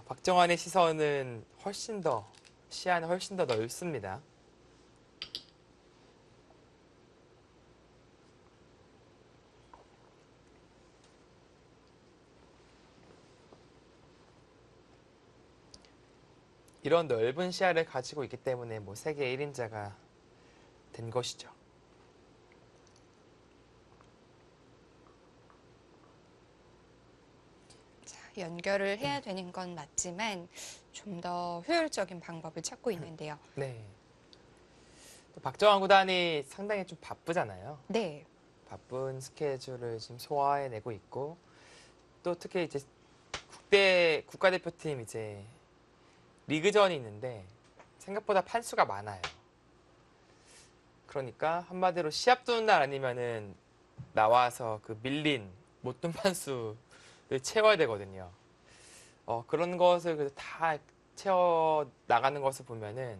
박정환의 시선은 시야는 훨씬 더 넓습니다. 이런 넓은 시야를 가지고 있기 때문에 뭐 세계 1인자가 된 것이죠. 연결을 해야 되는 건 맞지만 좀 더 효율적인 방법을 찾고 있는데요. 네. 또 박정환 구단이 상당히 좀 바쁘잖아요. 네, 바쁜 스케줄을 지금 소화해내고 있고 또 특히 이제 국가대표팀 이제 리그전이 있는데 생각보다 판수가 많아요. 그러니까 한마디로 시합 두는 날 아니면은 나와서 그 밀린 못 둔 판수를 채워야 되거든요. 그런 것을 다 채워 나가는 것을 보면은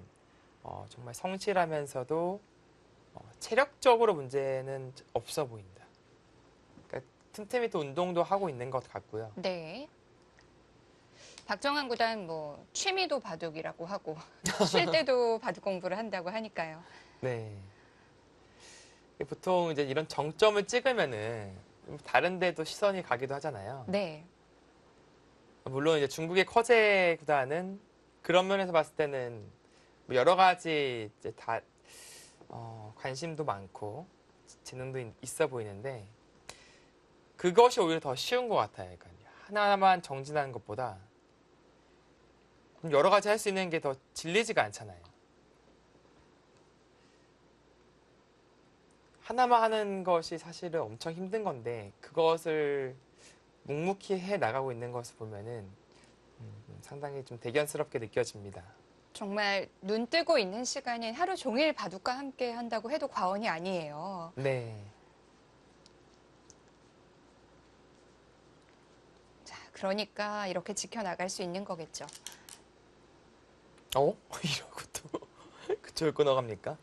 정말 성실하면서도 체력적으로 문제는 없어 보인다. 그러니까 틈틈이 또 운동도 하고 있는 것 같고요. 네. 박정환 구단 뭐 취미도 바둑이라고 하고 쉴 때도 바둑 공부를 한다고 하니까요. 네. 보통 이제 이런 정점을 찍으면은 다른 데도 시선이 가기도 하잖아요. 네, 물론 이제 중국의 커제 구단은 그런 면에서 봤을 때는 뭐 여러 가지 이제 다 관심도 많고 재능도 있어 보이는데 그것이 오히려 더 쉬운 것 같아요. 그러니까 하나만 정진하는 것보다 여러 가지 할 수 있는 게 더 질리지가 않잖아요. 하나만 하는 것이 사실은 엄청 힘든 건데 그것을 묵묵히 해 나가고 있는 것을 보면은 상당히 좀 대견스럽게 느껴집니다. 정말 눈 뜨고 있는 시간인 하루 종일 바둑과 함께 한다고 해도 과언이 아니에요. 네. 자, 그러니까 이렇게 지켜나갈 수 있는 거겠죠. 이러고 또 그쪽을 끊어갑니까?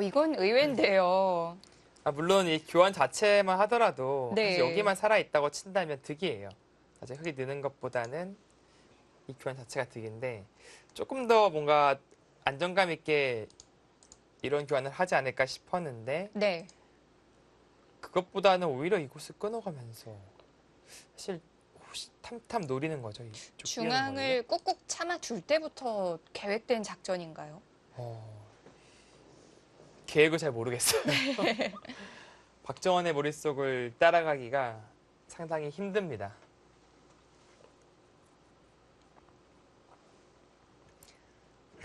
이건 의외인데요. 물론 이 교환 자체만 하더라도 네. 사실 여기만 살아있다고 친다면 득이에요. 사실 흙이 느는 것보다는 이 교환 자체가 득인데 조금 더 뭔가 안정감 있게 이런 교환을 하지 않을까 싶었는데 네, 그것보다는 오히려 이곳을 끊어가면서 사실 혹시 탐탐 노리는 거죠. 이쪽 중앙을 꾹꾹 참아줄 때부터 계획된 작전인가요? 계획을 잘 모르겠어요. 박정원의 머릿속을 따라가기가 상당히 힘듭니다.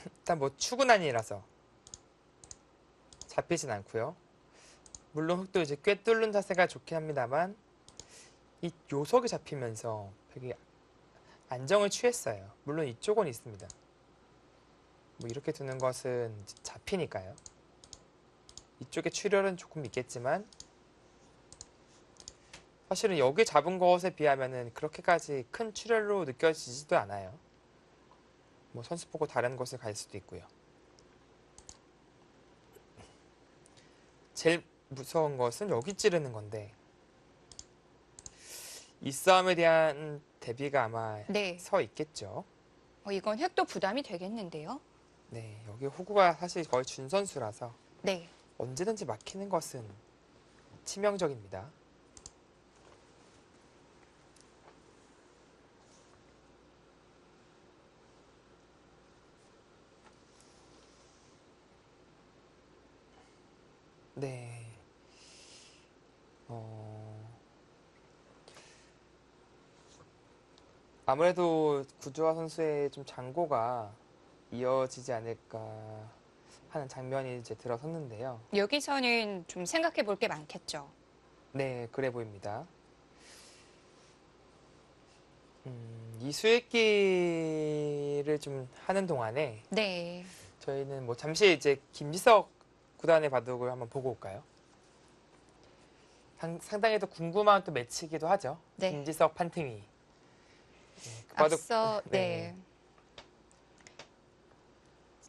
일단 뭐 추구난이라서 잡히진 않고요. 물론 흙도 이제 꽤 뚫는 자세가 좋긴 합니다만 이 요석이 잡히면서 되게 안정을 취했어요. 물론 이쪽은 있습니다. 뭐 이렇게 두는 것은 잡히니까요. 이쪽에 출혈은 조금 있겠지만 사실은 여기 잡은 것에 비하면은 그렇게까지 큰 출혈로 느껴지지도 않아요. 뭐 선수 보고 다른 곳을 갈 수도 있고요. 제일 무서운 것은 여기 찌르는 건데 이 싸움에 대한 대비가 아마 네, 서 있겠죠. 이건 획도 부담이 되겠는데요. 네, 여기 호구가 사실 거의 준선수라서 네, 언제든지 막히는 것은 치명적입니다. 네. 아무래도 구주화 선수의 좀 장고가 이어지지 않을까 하는 장면이 이제 들어섰는데요. 여기서는 좀 생각해 볼 게 많겠죠. 네, 그래 보입니다. 이 수익기를 좀 하는 동안에 네, 저희는 뭐 잠시 이제 김지석 구단의 바둑을 한번 보고 올까요? 상당히 또 궁금한 또 매치이기도 하죠. 네. 김지석 판팅이. 네, 그 바둑 앞서 네. 네.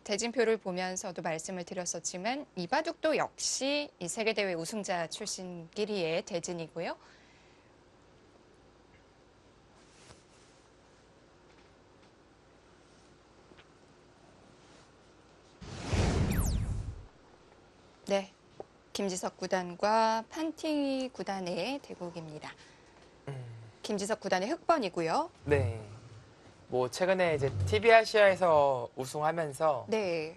대진표를 보면서도 말씀을 드렸었지만 이 바둑도 역시 이 세계대회 우승자 출신끼리의 대진이고요. 네, 김지석 구단과 판팅이 구단의 대국입니다. 김지석 구단의 흑번이고요. 네. 뭐 최근에 이제 TV 아시아에서 우승하면서 네,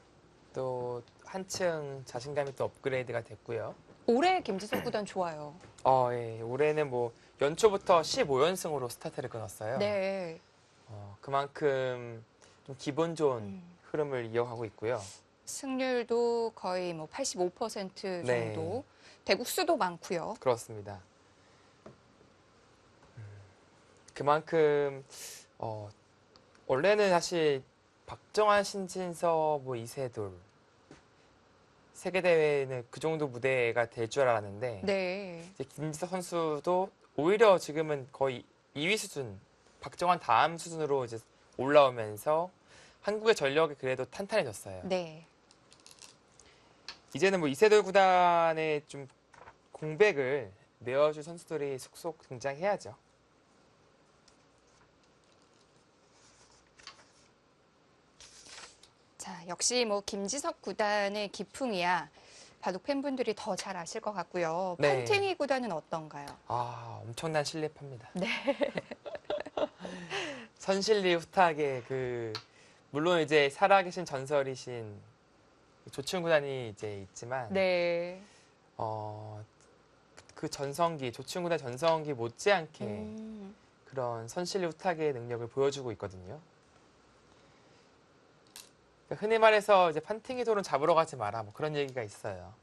또 한층 자신감이 또 업그레이드가 됐고요. 올해 김지석 구단 좋아요. 예. 올해는 뭐 연초부터 15연승으로 스타트를 끊었어요. 네. 그만큼 좀 기분 좋은 흐름을 이어가고 있고요. 승률도 거의 뭐 85% 네. 정도. 대국수도 많고요. 그렇습니다. 그만큼 원래는 사실 박정환, 신진서, 뭐 이세돌 세계 대회는 그 정도 무대가 될 줄 알았는데 네. 이제 김지석 선수도 오히려 지금은 거의 2위 수준, 박정환 다음 수준으로 이제 올라오면서 한국의 전력이 그래도 탄탄해졌어요. 네. 이제는 뭐 이세돌 구단의 좀 공백을 메워줄 선수들이 속속 등장해야죠. 자, 역시 뭐 김지석 구단의 기풍이야. 바둑 팬분들이 더 잘 아실 것 같고요. 네. 판팅이 구단은 어떤가요? 엄청난 실력파입니다. 네. 선실리 후탁의 물론 이제 살아계신 전설이신 조충 구단이 이제 있지만 네. 그 전성기 조충 구단 전성기 못지않게 그런 선실리 후탁의 능력을 보여주고 있거든요. 그러니까 흔히 말해서 이제 판팅이 돌은 잡으러 가지 마라 뭐 그런 얘기가 있어요.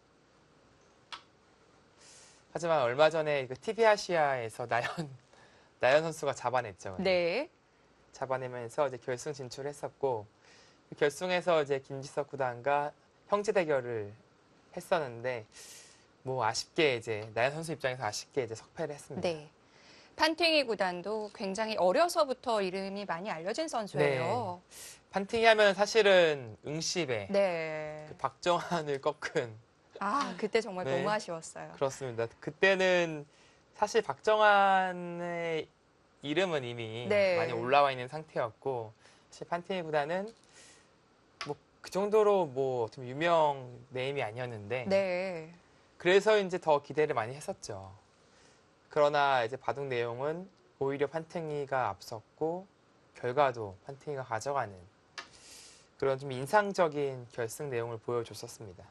하지만 얼마 전에 그 TV 아시아에서 나연 선수가 잡아냈죠. 네. 잡아내면서 이제 결승 진출했었고 그 결승에서 이제 김지석 구단과 형제 대결을 했었는데 뭐 아쉽게 이제 나연 선수 입장에서 아쉽게 이제 석패를 했습니다. 네. 판팅이 구단도 굉장히 어려서부터 이름이 많이 알려진 선수예요. 판팅이 하면 사실은 응시배 네. 그 박정환을 꺾은 그때 정말 네. 너무 아쉬웠어요. 그렇습니다. 그때는 사실 박정환의 이름은 이미 네. 많이 올라와 있는 상태였고 사실 판팅이 구단은 뭐 그 정도로 뭐 좀 유명 네임이 아니었는데 네. 그래서 이제 더 기대를 많이 했었죠. 그러나 이제 바둑 내용은 오히려 판팅이가 앞섰고 결과도 판팅이가 가져가는 그런 좀 인상적인 결승 내용을 보여줬었습니다.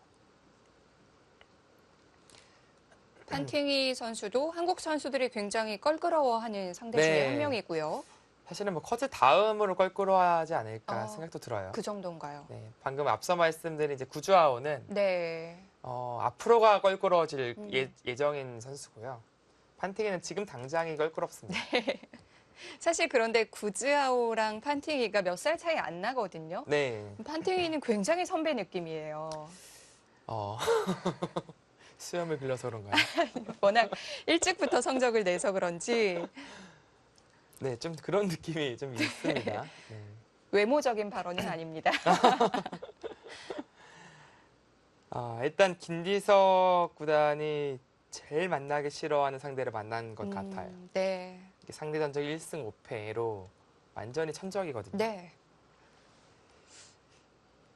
판팅이 선수도 한국 선수들이 굉장히 껄끄러워하는 상대 중에 네. 한 명이고요. 사실은 뭐 커즈 다음으로 껄끄러워하지 않을까 생각도 들어요. 그 정도인가요? 네, 방금 앞서 말씀드린 이제 구주아오는 네. 앞으로가 껄끄러워질 예정인 선수고요. 판팅이는 지금 당장이 껄끄럽습니다. 사실 그런데 구즈아오랑 판팅이가 몇 살 차이 안 나거든요. 네. 판팅이는 굉장히 선배 느낌이에요. 수염을 길러서 그런가요? 워낙 일찍부터 성적을 내서 그런지 네, 좀 그런 느낌이 좀 있습니다. 네. 외모적인 발언은 아닙니다. 일단 김지석 구단이 제일 만나기 싫어하는 상대를 만난 것 같아요. 네. 이게 상대 전적 1승 5패로 완전히 천적이거든요. 네.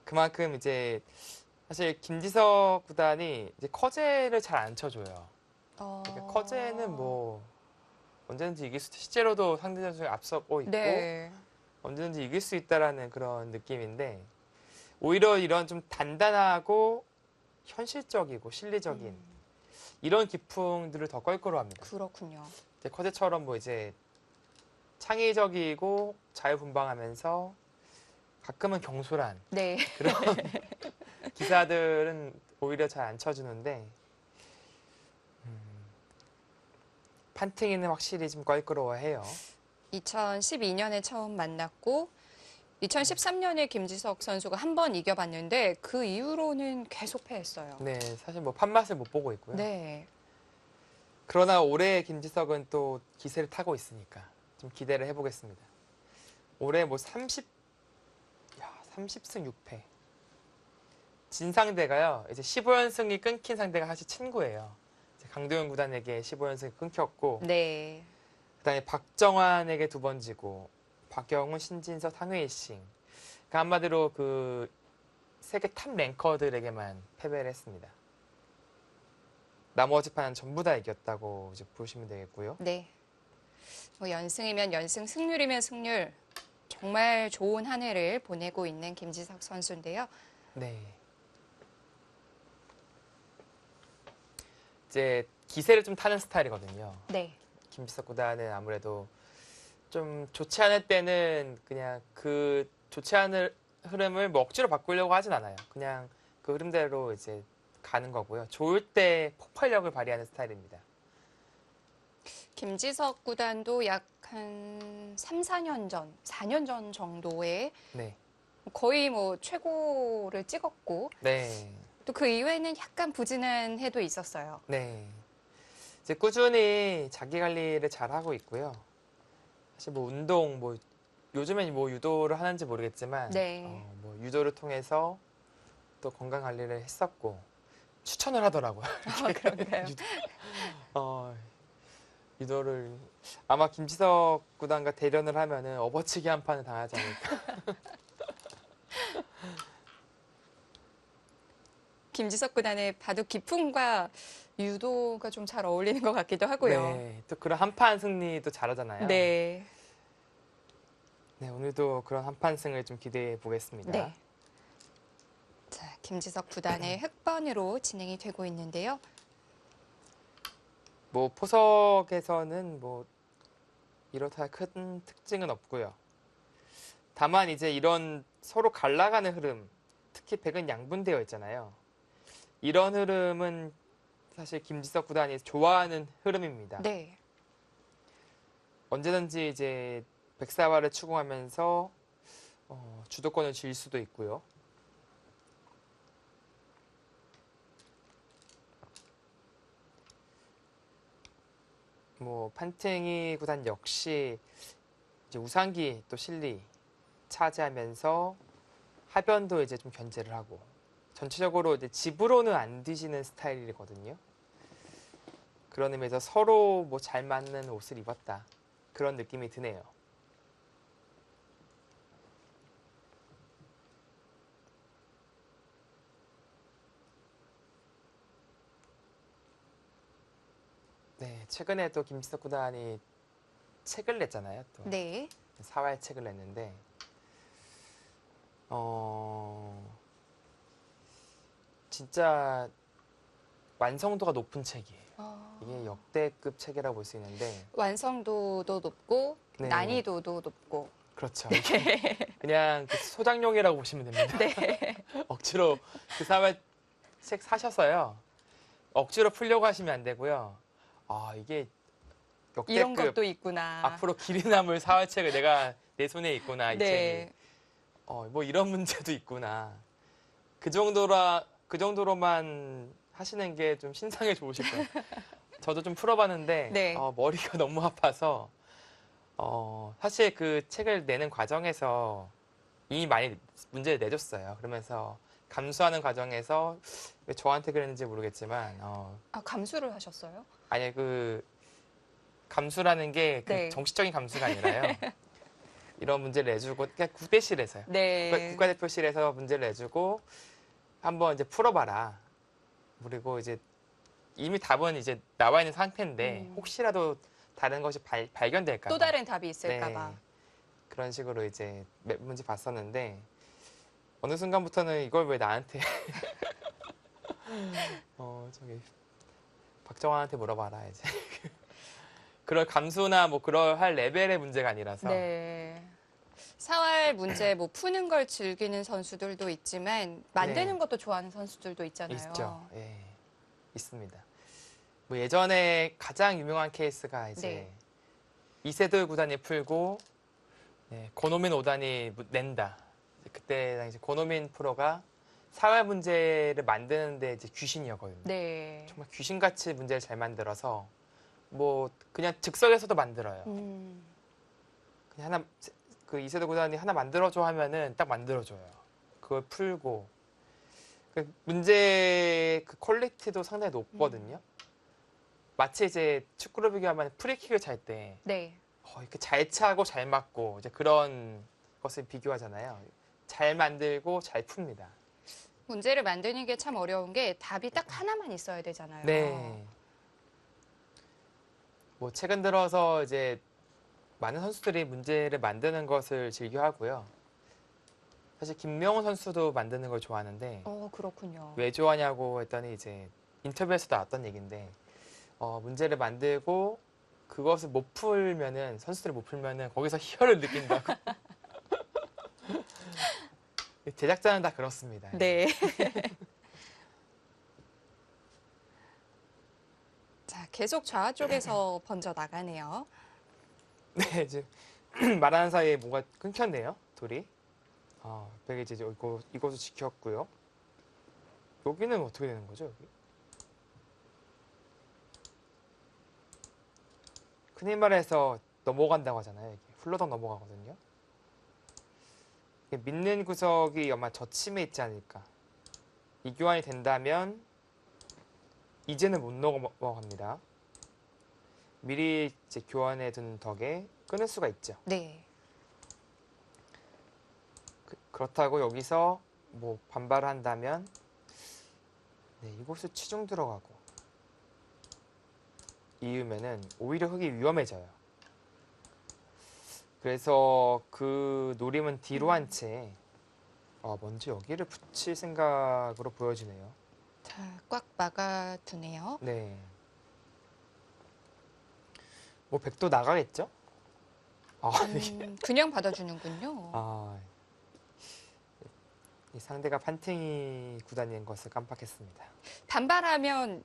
그만큼 이제 사실 김지석 구단이 이제 커제를 잘 안 쳐줘요. 그러니까 커제는 뭐 언제든지 이길 수, 실제로도 상대 전적에 앞서고 있고 네. 언제든지 이길 수 있다라는 그런 느낌인데 오히려 이런 좀 단단하고 현실적이고 실리적인 이런 기풍들을 더 껄끄러워합니다. 그렇군요. 이제 커제처럼 뭐 이제 창의적이고 자유분방하면서 가끔은 경솔한 네. 그런 기사들은 오히려 잘 안 쳐주는데 판팅이는 확실히 좀 껄끄러워해요. 2012년에 처음 만났고 2013년에 김지석 선수가 한 번 이겨봤는데 그 이후로는 계속 패했어요. 네, 사실 뭐 판맛을 못 보고 있고요. 네. 그러나 올해 김지석은 또 기세를 타고 있으니까 좀 기대를 해보겠습니다. 올해 뭐 30승 6패. 진 상대가요. 이제 15연승이 끊긴 상대가 사실 친구예요. 강도현 구단에게 15연승이 끊겼고 네. 그다음에 박정환에게 2번 지고 박영훈, 신진석, 황웨이싱. 그러니까 한마디로 그 세계 탑 랭커들에게만 패배를 했습니다. 나머지 판은 전부 다 이겼다고 이제 보시면 되겠고요. 네. 뭐 연승이면 연승, 승률이면 승률. 정말 좋은 한 해를 보내고 있는 김지석 선수인데요. 네. 이제 기세를 좀 타는 스타일이거든요. 네. 김지석 구단은 아무래도 좀 좋지 않을 때는 그냥 그 좋지 않은 흐름을 뭐 억지로 바꾸려고 하진 않아요. 그냥 그 흐름대로 이제 가는 거고요. 좋을 때 폭발력을 발휘하는 스타일입니다. 김지석 구단도 약 한 3, 4년 전, 4년 전 정도에 네. 거의 뭐 최고를 찍었고 네. 또 그 이후에는 약간 부진한 해도 있었어요. 네. 이제 꾸준히 자기 관리를 잘 하고 있고요. 사실 뭐 운동, 뭐 요즘엔 뭐 유도를 하는지 모르겠지만, 네. 뭐 유도를 통해서 또 건강 관리를 했었고 추천을 하더라고요. 그런가요? 어, 유도를 아마 김지석 구단과 대련을 하면은 업어치기 한 판을 당하지 않을까. 김지석 구단의 바둑 기풍과 유도가 좀 잘 어울리는 것 같기도 하고요. 네, 또 그런 한판 승리도 잘하잖아요. 네. 네, 오늘도 그런 한판 승을 좀 기대해 보겠습니다. 네. 자, 김지석 구단의 흑번으로 진행이 되고 있는데요. 뭐 포석에서는 뭐 이렇다 할 큰 특징은 없고요. 다만 이제 이런 서로 갈라가는 흐름, 특히 백은 양분되어 있잖아요. 이런 흐름은 사실 김지석 구단이 좋아하는 흐름입니다. 네. 언제든지 이제 백사활을 추구하면서 주도권을 쥘 수도 있고요. 뭐 판팅이 구단 역시 이제 우상기 또 실리 차지하면서 하변도 이제 좀 견제를 하고 전체적으로 이제 집으로는 안 뒤지는 스타일이거든요. 그런 의미에서 서로 뭐 잘 맞는 옷을 입었다 그런 느낌이 드네요. 네, 최근에 또 김지석 구단이 책을 냈잖아요. 또 네. 사활책을 냈는데 진짜 완성도가 높은 책이에요. 이게 역대급 책이라고 볼 수 있는데 완성도도 높고 네. 난이도도 높고. 그렇죠. 그냥 그 소장용이라고 보시면 됩니다. 네. 억지로 그 사활책 사셔서요. 억지로 풀려고 하시면 안 되고요. 아, 이게 이런 역대급 것도 있구나. 앞으로 길이 남을 사활책을 내가 내 손에 있구나 이 네. 책이. 뭐 이런 문제도 있구나. 그 정도로만 하시는 게 좀 신상에 좋으실 거예요. 저도 좀 풀어봤는데 네. 머리가 너무 아파서 사실 그 책을 내는 과정에서 이미 많이 문제를 내줬어요. 그러면서 감수하는 과정에서 왜 저한테 그랬는지 모르겠지만 감수를 하셨어요? 아니 그 감수라는 게 그 네. 정치적인 감수가 아니라요. 이런 문제를 내주고 그냥 국대실에서요. 네. 국가대표실에서 문제를 내주고 한번 이제 풀어봐라. 그리고 이제 이미 답은 이제 나와 있는 상태인데 혹시라도 다른 것이 발견될까 봐. 또 다른 답이 있을까 봐. 네. 그런 식으로 이제 몇 문제 봤었는데 어느 순간부터는 이걸 왜 나한테 저기 박정환한테 물어봐라 이제. 그럴 감수나 뭐 그럴 할 레벨의 문제가 아니라서. 네. 사활 문제 뭐 푸는 걸 즐기는 선수들도 있지만 만드는 네. 것도 좋아하는 선수들도 있잖아요. 있죠. 예. 있습니다. 뭐 예전에 가장 유명한 케이스가 이제 네. 이세돌 구단이 풀고 고노민 5단이 낸다. 그때 당시 고노민 프로가 사회 문제를 만드는데 이제 귀신이었거든요. 네. 정말 귀신같이 문제를 잘 만들어서 뭐 그냥 즉석에서도 만들어요. 그냥 하나 그 이세돌 구단이 하나 만들어줘 하면은 딱 만들어줘요. 그걸 풀고 그 문제 그 퀄리티도 상당히 높거든요. 마치 이제 축구로 비교하면 프리킥을 찰 때 네. 이렇게 잘 차고 잘 맞고 이제 그런 것을 비교하잖아요. 잘 만들고 잘 풉니다. 문제를 만드는 게 참 어려운 게 답이 딱 하나만 있어야 되잖아요. 네. 뭐 최근 들어서 이제 많은 선수들이 문제를 만드는 것을 즐겨하고요. 사실 김명훈 선수도 만드는 걸 좋아하는데 그렇군요. 왜 좋아하냐고 했더니 이제 인터뷰에서 나왔던 얘기인데 문제를 만들고 그것을 못 풀면은 선수들이 못 풀면은 거기서 희열을 느낀다고. 제작자는 다 그렇습니다. 네. 자, 계속 좌 쪽에서 번져 나가네요. 네, 지금 말하는 사이에 뭔가 끊겼네요, 돌이. 백이 이제 이것도 지켰고요. 여기는 어떻게 되는 거죠, 여기? 흔히 말해서 넘어간다고 하잖아요, 이게. 훌러덩 넘어가거든요. 이게 믿는 구석이 아마 저침에 있지 않을까. 이 교환이 된다면 이제는 못 넘어갑니다. 미리 이제 교환해 둔 덕에 끊을 수가 있죠. 네. 그렇다고 여기서 뭐 반발을 한다면 네, 이곳을 치중 들어가고 이으면은 오히려 흙이 위험해져요. 그래서 그 노림은 뒤로 한 채 먼저 여기를 붙일 생각으로 보여지네요. 자, 꽉 막아두네요. 네. 뭐 백도 나가겠죠? 그냥 받아주는군요. 이 상대가 판팅이 구단인 것을 깜빡했습니다. 반발하면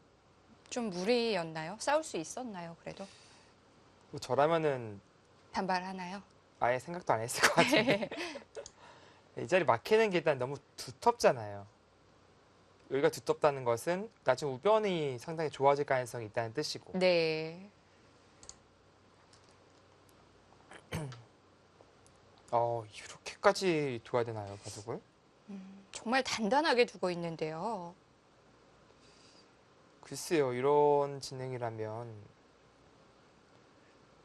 좀 무리였나요? 싸울 수 있었나요, 그래도? 뭐 저라면은 반발하나요? 아예 생각도 안 했을 것 같은데. 이 자리 막히는 게 일단 너무 두텁잖아요. 여기가 두텁다는 것은 나중에 우변이 상당히 좋아질 가능성이 있다는 뜻이고. 네. 이렇게까지 둬야 되나요, 바둑을? 정말 단단하게 두고 있는데요. 글쎄요, 이런 진행이라면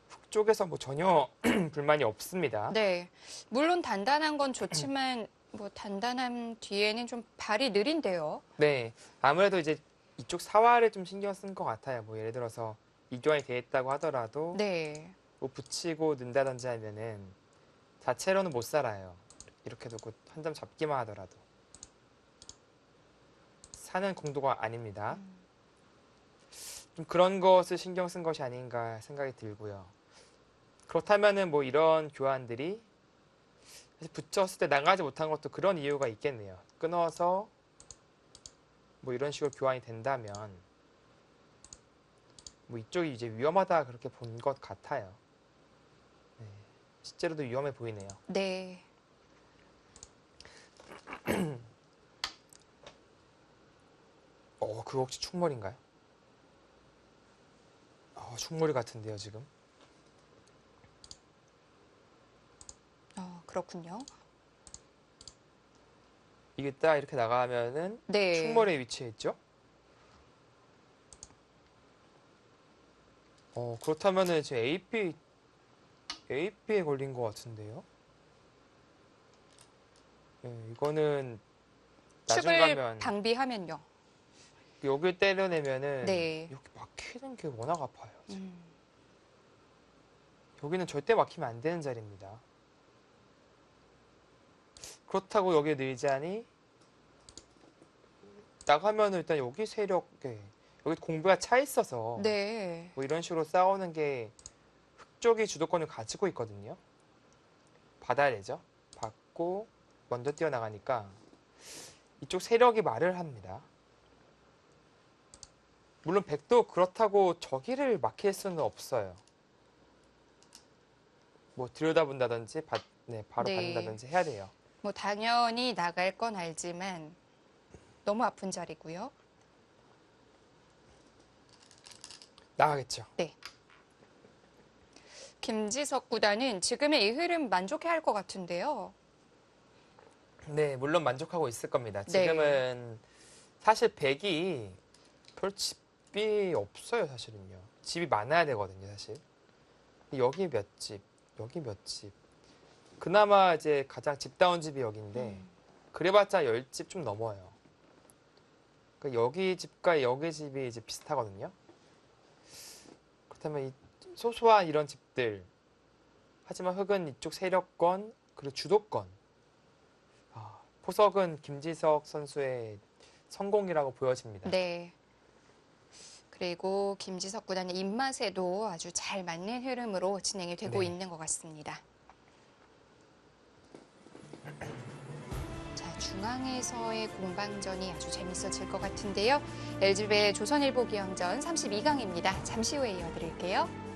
훅 쪽에서 뭐 전혀 불만이 없습니다. 네. 물론 단단한 건 좋지만 뭐 단단함 뒤에는 좀 발이 느린데요. 네, 아무래도 이제 이쪽 사활을 좀 신경 쓴 것 같아요. 뭐 예를 들어서 이교환이 돼 있다고 하더라도 네. 뭐 붙이고 는다든지 하면은 자체로는 못 살아요. 이렇게 두고 한 점 잡기만 하더라도 사는 공도가 아닙니다. 좀 그런 것을 신경 쓴 것이 아닌가 생각이 들고요. 그렇다면은 뭐 이런 교환들이 사실 붙였을 때 나가지 못한 것도 그런 이유가 있겠네요. 끊어서 뭐 이런 식으로 교환이 된다면 뭐 이쪽이 이제 위험하다 그렇게 본 것 같아요. 네, 실제로도 위험해 보이네요. 네. 그거 혹시 충몰인가요? 충몰이 같은데요, 지금. 그렇군요. 이게 딱 이렇게 나가면은 네. 충몰에 위치해 있죠? 그렇다면은 지금 AP에 걸린 것 같은데요? 네, 이거는 나중 축을 가면 방비하면요. 여길 때려내면은 네. 여기 막히는 게 워낙 아파요. 지금. 음, 여기는 절대 막히면 안 되는 자리입니다. 그렇다고 여기에 늘자니 나가면은 일단 여기 세력에 여기 공부가 차 있어서 네. 뭐 이런 식으로 싸우는 게 흑쪽이 주도권을 가지고 있거든요. 받아야 되죠. 받고 먼저 뛰어나가니까 이쪽 세력이 말을 합니다. 물론 백도 그렇다고 저기를 막힐 수는 없어요. 뭐 들여다본다든지 바로 네. 받는다든지 해야 돼요. 뭐 당연히 나갈 건 알지만 너무 아픈 자리고요. 나가겠죠. 김지석 구단은 지금의 이 흐름 만족해할 것 같은데요. 네, 물론 만족하고 있을 겁니다. 네. 지금은 사실 백이 별 집이 없어요, 사실은요. 집이 많아야 되거든요, 사실. 여기 몇 집, 여기 몇 집. 그나마 이제 가장 집다운 집이 여기인데 그래봤자 10집 좀 넘어요. 그러니까 여기 집과 여기 집이 이제 비슷하거든요. 그렇다면 이 소소한 이런 집들, 하지만 흑은 이쪽 세력권 그리고 주도권, 포석은 김지석 선수의 성공이라고 보여집니다. 네. 그리고 김지석 구단의 입맛에도 아주 잘 맞는 흐름으로 진행이 되고 네. 있는 것 같습니다. 자, 중앙에서의 공방전이 아주 재밌어질 것 같은데요. LG배 조선일보 기영전 32강입니다. 잠시 후에 이어드릴게요.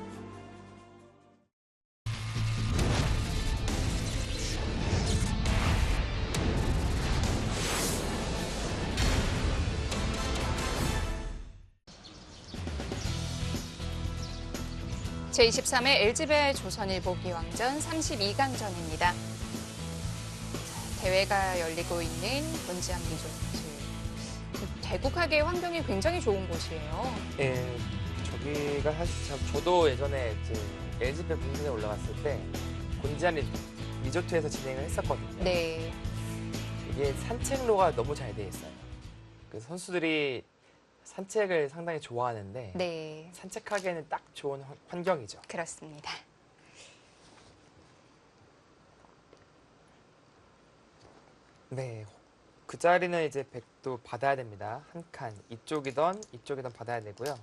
제23회 LG배 조선일보 기왕전 32강전입니다. 대회가 열리고 있는 본지암 리조트. 대국하게 환경이 굉장히 좋은 곳이에요. 예, 저기가 사실 저도 예전에 이제 LG배 분수에 올라갔을 때 곤지암 리조트에서 진행을 했었거든요. 네. 이게 산책로가 너무 잘 돼 있어요. 그래서 선수들이 산책을 상당히 좋아하는데 네. 산책하기에는 딱 좋은 환경이죠. 그렇습니다. 네, 그 자리는 이제 백도 받아야 됩니다. 한 칸 이쪽이던 받아야 되고요.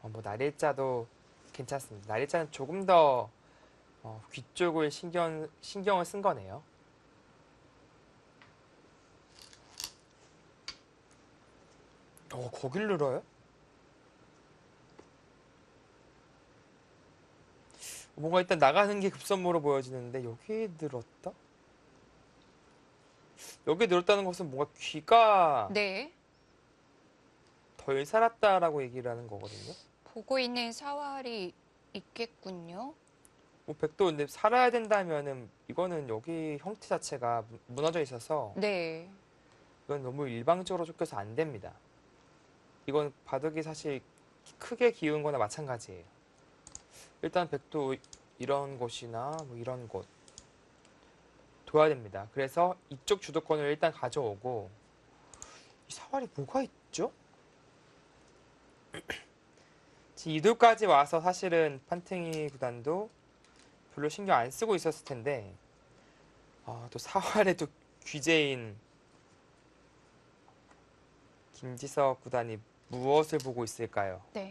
뭐 날일자도 괜찮습니다. 날일자는 조금 더 귀 쪽을 신경을 쓴 거네요. 거길 늘어요? 뭔가 일단 나가는 게 급선무로 보여지는데 여기 늘었다? 여기 늘었다는 것은 뭔가 귀가 네. 덜 살았다라고 얘기를 하는 거거든요. 보고 있는 사활이 있겠군요. 뭐 백도 근데 살아야 된다면은 이거는 여기 형태 자체가 무너져 있어서 네. 이건 너무 일방적으로 쫓겨서 안 됩니다. 이건 바둑이 사실 크게 기운 거나 마찬가지예요. 일단 백도 이런 곳이나 뭐 이런 곳 둬야 됩니다. 그래서 이쪽 주도권을 일단 가져오고 이 사활이 뭐가 있죠? 지금 이도까지 와서 사실은 판팅이 구단도 별로 신경 안 쓰고 있었을 텐데 또 사활에도 귀재인 김지석 구단이 무엇을 보고 있을까요? 네.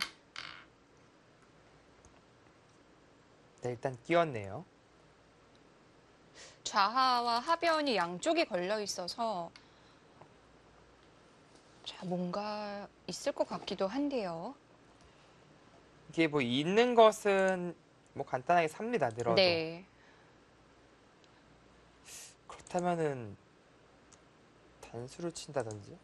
네, 일단 끼웠네요. 좌하와 하변이 양쪽에 걸려 있어서 자, 뭔가 있을 것 같기도 한데요. 이게 뭐 있는 것은 뭐 간단하게 삽니다. 늘어도. 네. 그렇다면은 단수를 친다든지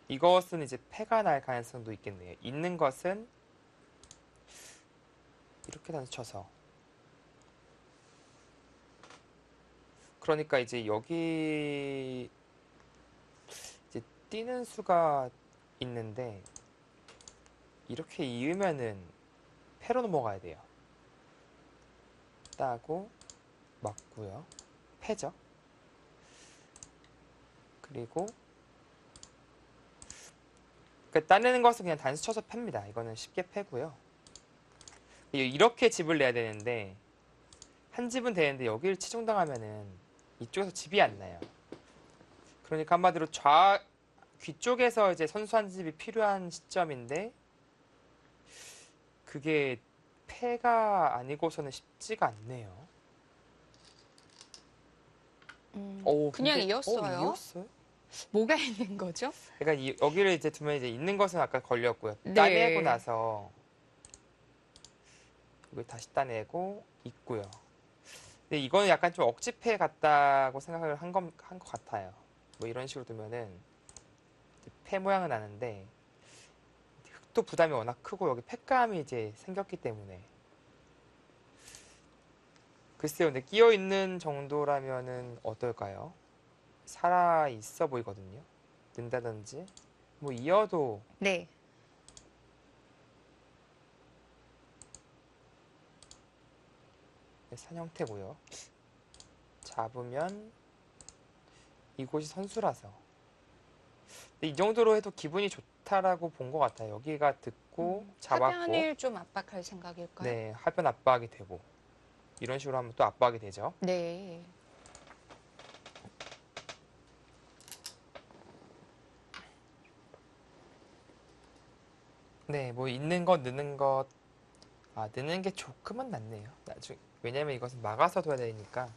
이것은 이제 패가 날 가능성도 있겠네요. 있는 것은 이렇게 단수 쳐서 그러니까 이제 여기 이제 뛰는 수가 있는데 이렇게 이으면은 패로 넘어가야 돼요. 따고 맞고요. 패죠. 그리고 따내는 것은 그냥 단수 쳐서 팹니다. 이거는 쉽게 패고요. 이렇게 집을 내야 되는데 한 집은 되는데 여기를 치중당하면은 이쪽에서 집이 안 나요. 그러니까 한마디로 귀 쪽에서 이제 선수 한 집이 필요한 시점인데 그게 패가 아니고서는 쉽지가 않네요. 그냥 근데, 이었어요. 이었어요? 뭐가 있는 거죠? 그러니까 여기를 이제 두면 이제 있는 것은 아까 걸렸고요. 네. 따내고 나서 이걸 다시 따내고 있고요. 근데 이거는 약간 좀 억지패 같다고 생각을 한 것 같아요. 뭐 이런 식으로 두면은 패 모양은 나는데 흑도 부담이 워낙 크고 여기 패감이 이제 생겼기 때문에 글쎄요. 근데 끼어 있는 정도라면은 어떨까요? 살아 있어 보이거든요. 는다든지 뭐 이어도 네. 산 형태고요. 잡으면 이곳이 선수라서 근데 이 정도로 해도 기분이 좋다라고 본 것 같아요. 여기가 듣고 잡았고 하변을 좀 압박할 생각일까요? 네, 하변 압박이 되고 이런 식으로 하면 또 압박이 되죠. 네. 네, 뭐 있는 것, 느는 것, 느는 게 조금은 낫네요. 나중 왜냐면 이것은 막아서 둬야 되니까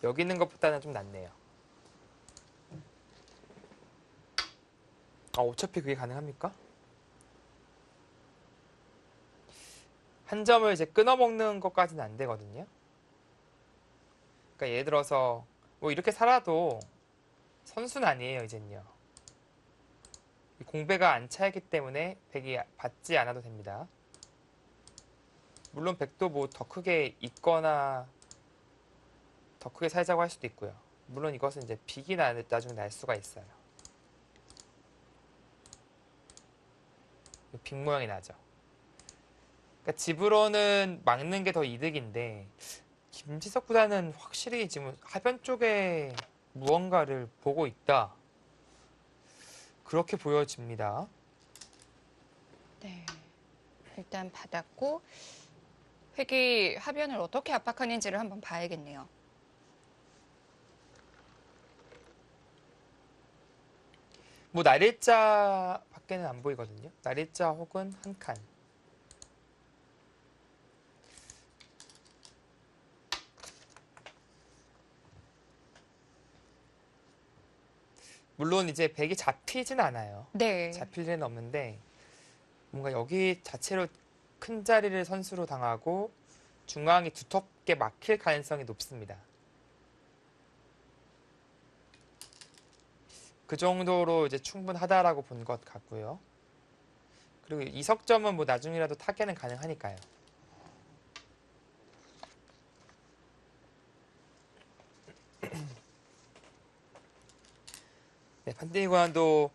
여기 있는 것보다는 좀 낫네요. 어차피 그게 가능합니까? 한 점을 이제 끊어 먹는 것까지는 안 되거든요. 그러니까 예를 들어서 뭐 이렇게 살아도 선수는 아니에요, 이젠요. 공배가 안 차있기 때문에 백이 받지 않아도 됩니다. 물론 백도 뭐 더 크게 있거나 더 크게 살자고 할 수도 있고요. 물론 이것은 이제 빅이 나중에 날 수가 있어요. 빅 모양이 나죠. 그러니까 집으로는 막는 게 더 이득인데 김지석 구단은 확실히 지금 하변 쪽에 무언가를 보고 있다. 그렇게 보여집니다. 네. 일단 받았고 획이 하변을 어떻게 압박하는지를 한번 봐야겠네요. 뭐 날일자 밖에는 안 보이거든요. 날일자 혹은 한 칸. 물론 이제 백이 잡히진 않아요. 네. 잡힐 일은 없는데 뭔가 여기 자체로 큰 자리를 선수로 당하고 중앙이 두텁게 막힐 가능성이 높습니다. 그 정도로 이제 충분하다라고 본 것 같고요. 그리고 이석점은 뭐 나중이라도 타개는 가능하니까요. 네, 판때기 구단도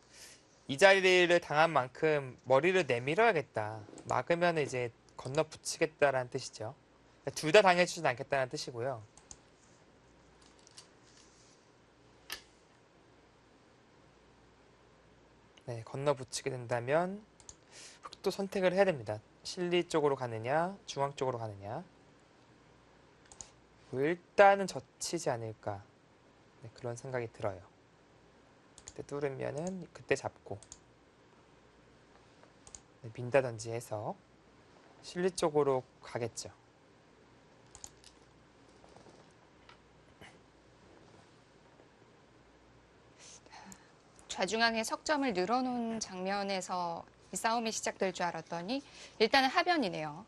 이 자리를 당한 만큼 머리를 내밀어야겠다. 막으면 이제 건너 붙이겠다라는 뜻이죠. 둘 다 당해주진 않겠다는 뜻이고요. 네, 건너 붙이게 된다면 흑도 선택을 해야 됩니다. 실리 쪽으로 가느냐, 중앙 쪽으로 가느냐. 뭐 일단은 젖히지 않을까. 네, 그런 생각이 들어요. 그때 뚫으면은 그때 잡고 네, 민다든지 해서 실리 쪽으로 가겠죠. 좌중앙에 석점을 늘어놓은 장면에서 이 싸움이 시작될 줄 알았더니 일단은 하변이네요.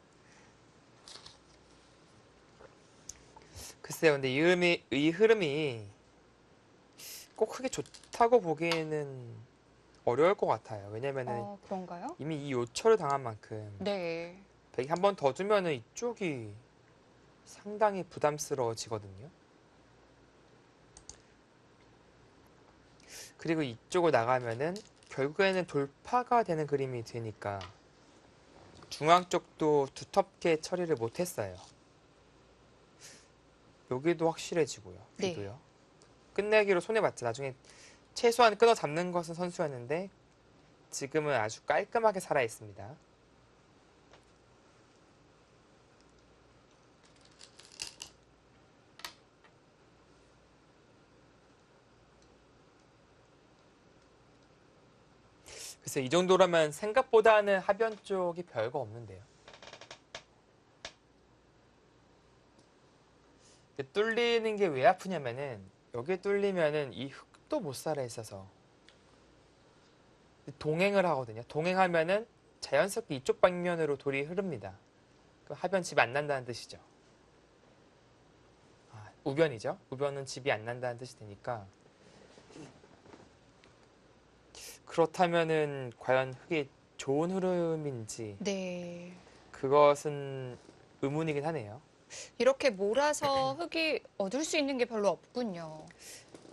글쎄요, 근데 이 흐름이 꼭 크게 좋다고 보기에는 어려울 것 같아요. 왜냐면은 그런가요? 이미 이 요철을 당한 만큼 네. 백이 한 번 더 주면은 이쪽이 상당히 부담스러워지거든요. 그리고 이쪽으로 나가면은 결국에는 돌파가 되는 그림이 되니까 중앙 쪽도 두텁게 처리를 못했어요. 여기도 확실해지고요. 네. 귀도요. 끝내기로 손해봤죠. 나중에 최소한 끊어 잡는 것은 선수였는데 지금은 아주 깔끔하게 살아있습니다. 그래서 이 정도라면 생각보다는 하변 쪽이 별거 없는데요. 뚫리는 게 왜 아프냐면은 여기에 뚫리면은 이 흙도 못 살아 있어서 동행을 하거든요. 동행하면은 자연스럽게 이쪽 방면으로 돌이 흐릅니다. 그럼 하변 집 안 난다는 뜻이죠. 우변이죠. 우변은 집이 안 난다는 뜻이 되니까 그렇다면은 과연 흙이 좋은 흐름인지 네. 그것은 의문이긴 하네요. 이렇게 몰아서 흙이 얻을 수 있는 게 별로 없군요.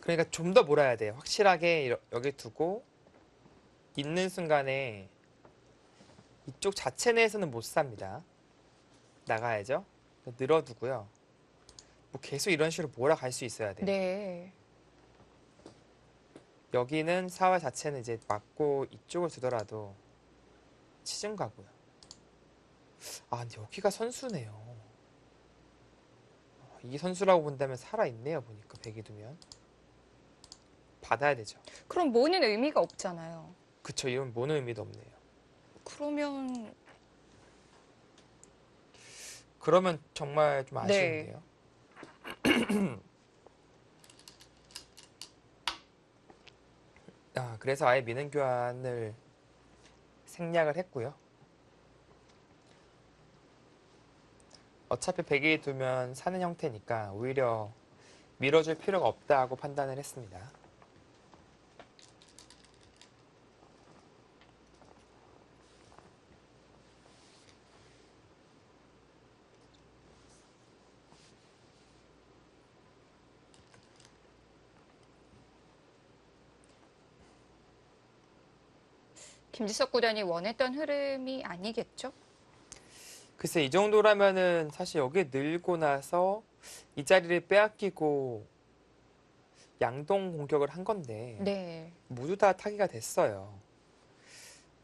그러니까 좀 더 몰아야 돼요. 확실하게 여기 두고 있는 순간에 이쪽 자체 내에서는 못 삽니다. 나가야죠. 늘어두고요. 뭐 계속 이런 식으로 몰아갈 수 있어야 돼요. 네. 여기는 사활 자체는 이제 맞고 이쪽을 두더라도 치중 가고요. 근데 여기가 선수네요. 이 선수라고 본다면 살아있네요. 보니까 백이 두면. 받아야 되죠. 그럼 뭐는 의미가 없잖아요. 그쵸. 이건 뭐는 의미도 없네요. 그러면 정말 좀 네. 아쉬운데요. 그래서 아예 미는 교환을 생략을 했고요. 어차피 백이 두면 사는 형태니까 오히려 밀어줄 필요가 없다고 판단을 했습니다. 김지석 구단이 원했던 흐름이 아니겠죠? 글쎄 이 정도라면은 사실 여기에 늘고 나서 이 자리를 빼앗기고 양동 공격을 한 건데 네. 모두 다 타기가 됐어요.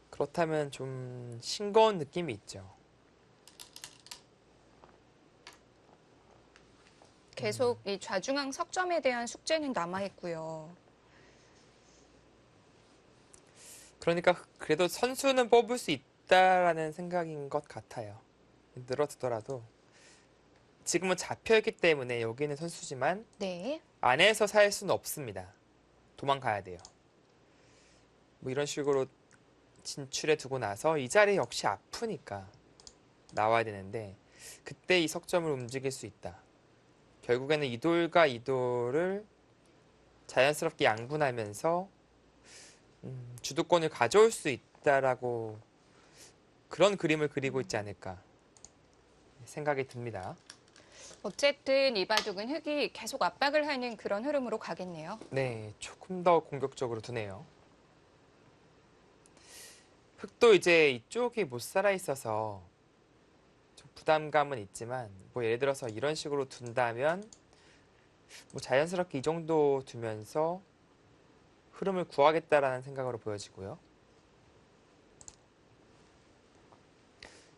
그렇다면 좀 싱거운 느낌이 있죠. 계속 이 좌중앙 석점에 대한 숙제는 남아있고요. 그러니까 그래도 선수는 뽑을 수 있다라는 생각인 것 같아요. 늘어지더라도 지금은 잡혀있기 때문에 여기는 선수지만 네. 안에서 살 수는 없습니다. 도망가야 돼요. 뭐 이런 식으로 진출해 두고 나서 이 자리 역시 아프니까 나와야 되는데 그때 이 석점을 움직일 수 있다. 결국에는 이돌과 이돌을 자연스럽게 양분하면서 주도권을 가져올 수 있다라고 그런 그림을 그리고 있지 않을까 생각이 듭니다. 어쨌든 이 바둑은 흑이 계속 압박을 하는 그런 흐름으로 가겠네요. 네, 조금 더 공격적으로 두네요. 흑도 이제 이쪽이 못 살아 있어서 좀 부담감은 있지만 뭐 예를 들어서 이런 식으로 둔다면 뭐 자연스럽게 이 정도 두면서 흐름을 구하겠다라는 생각으로 보여지고요.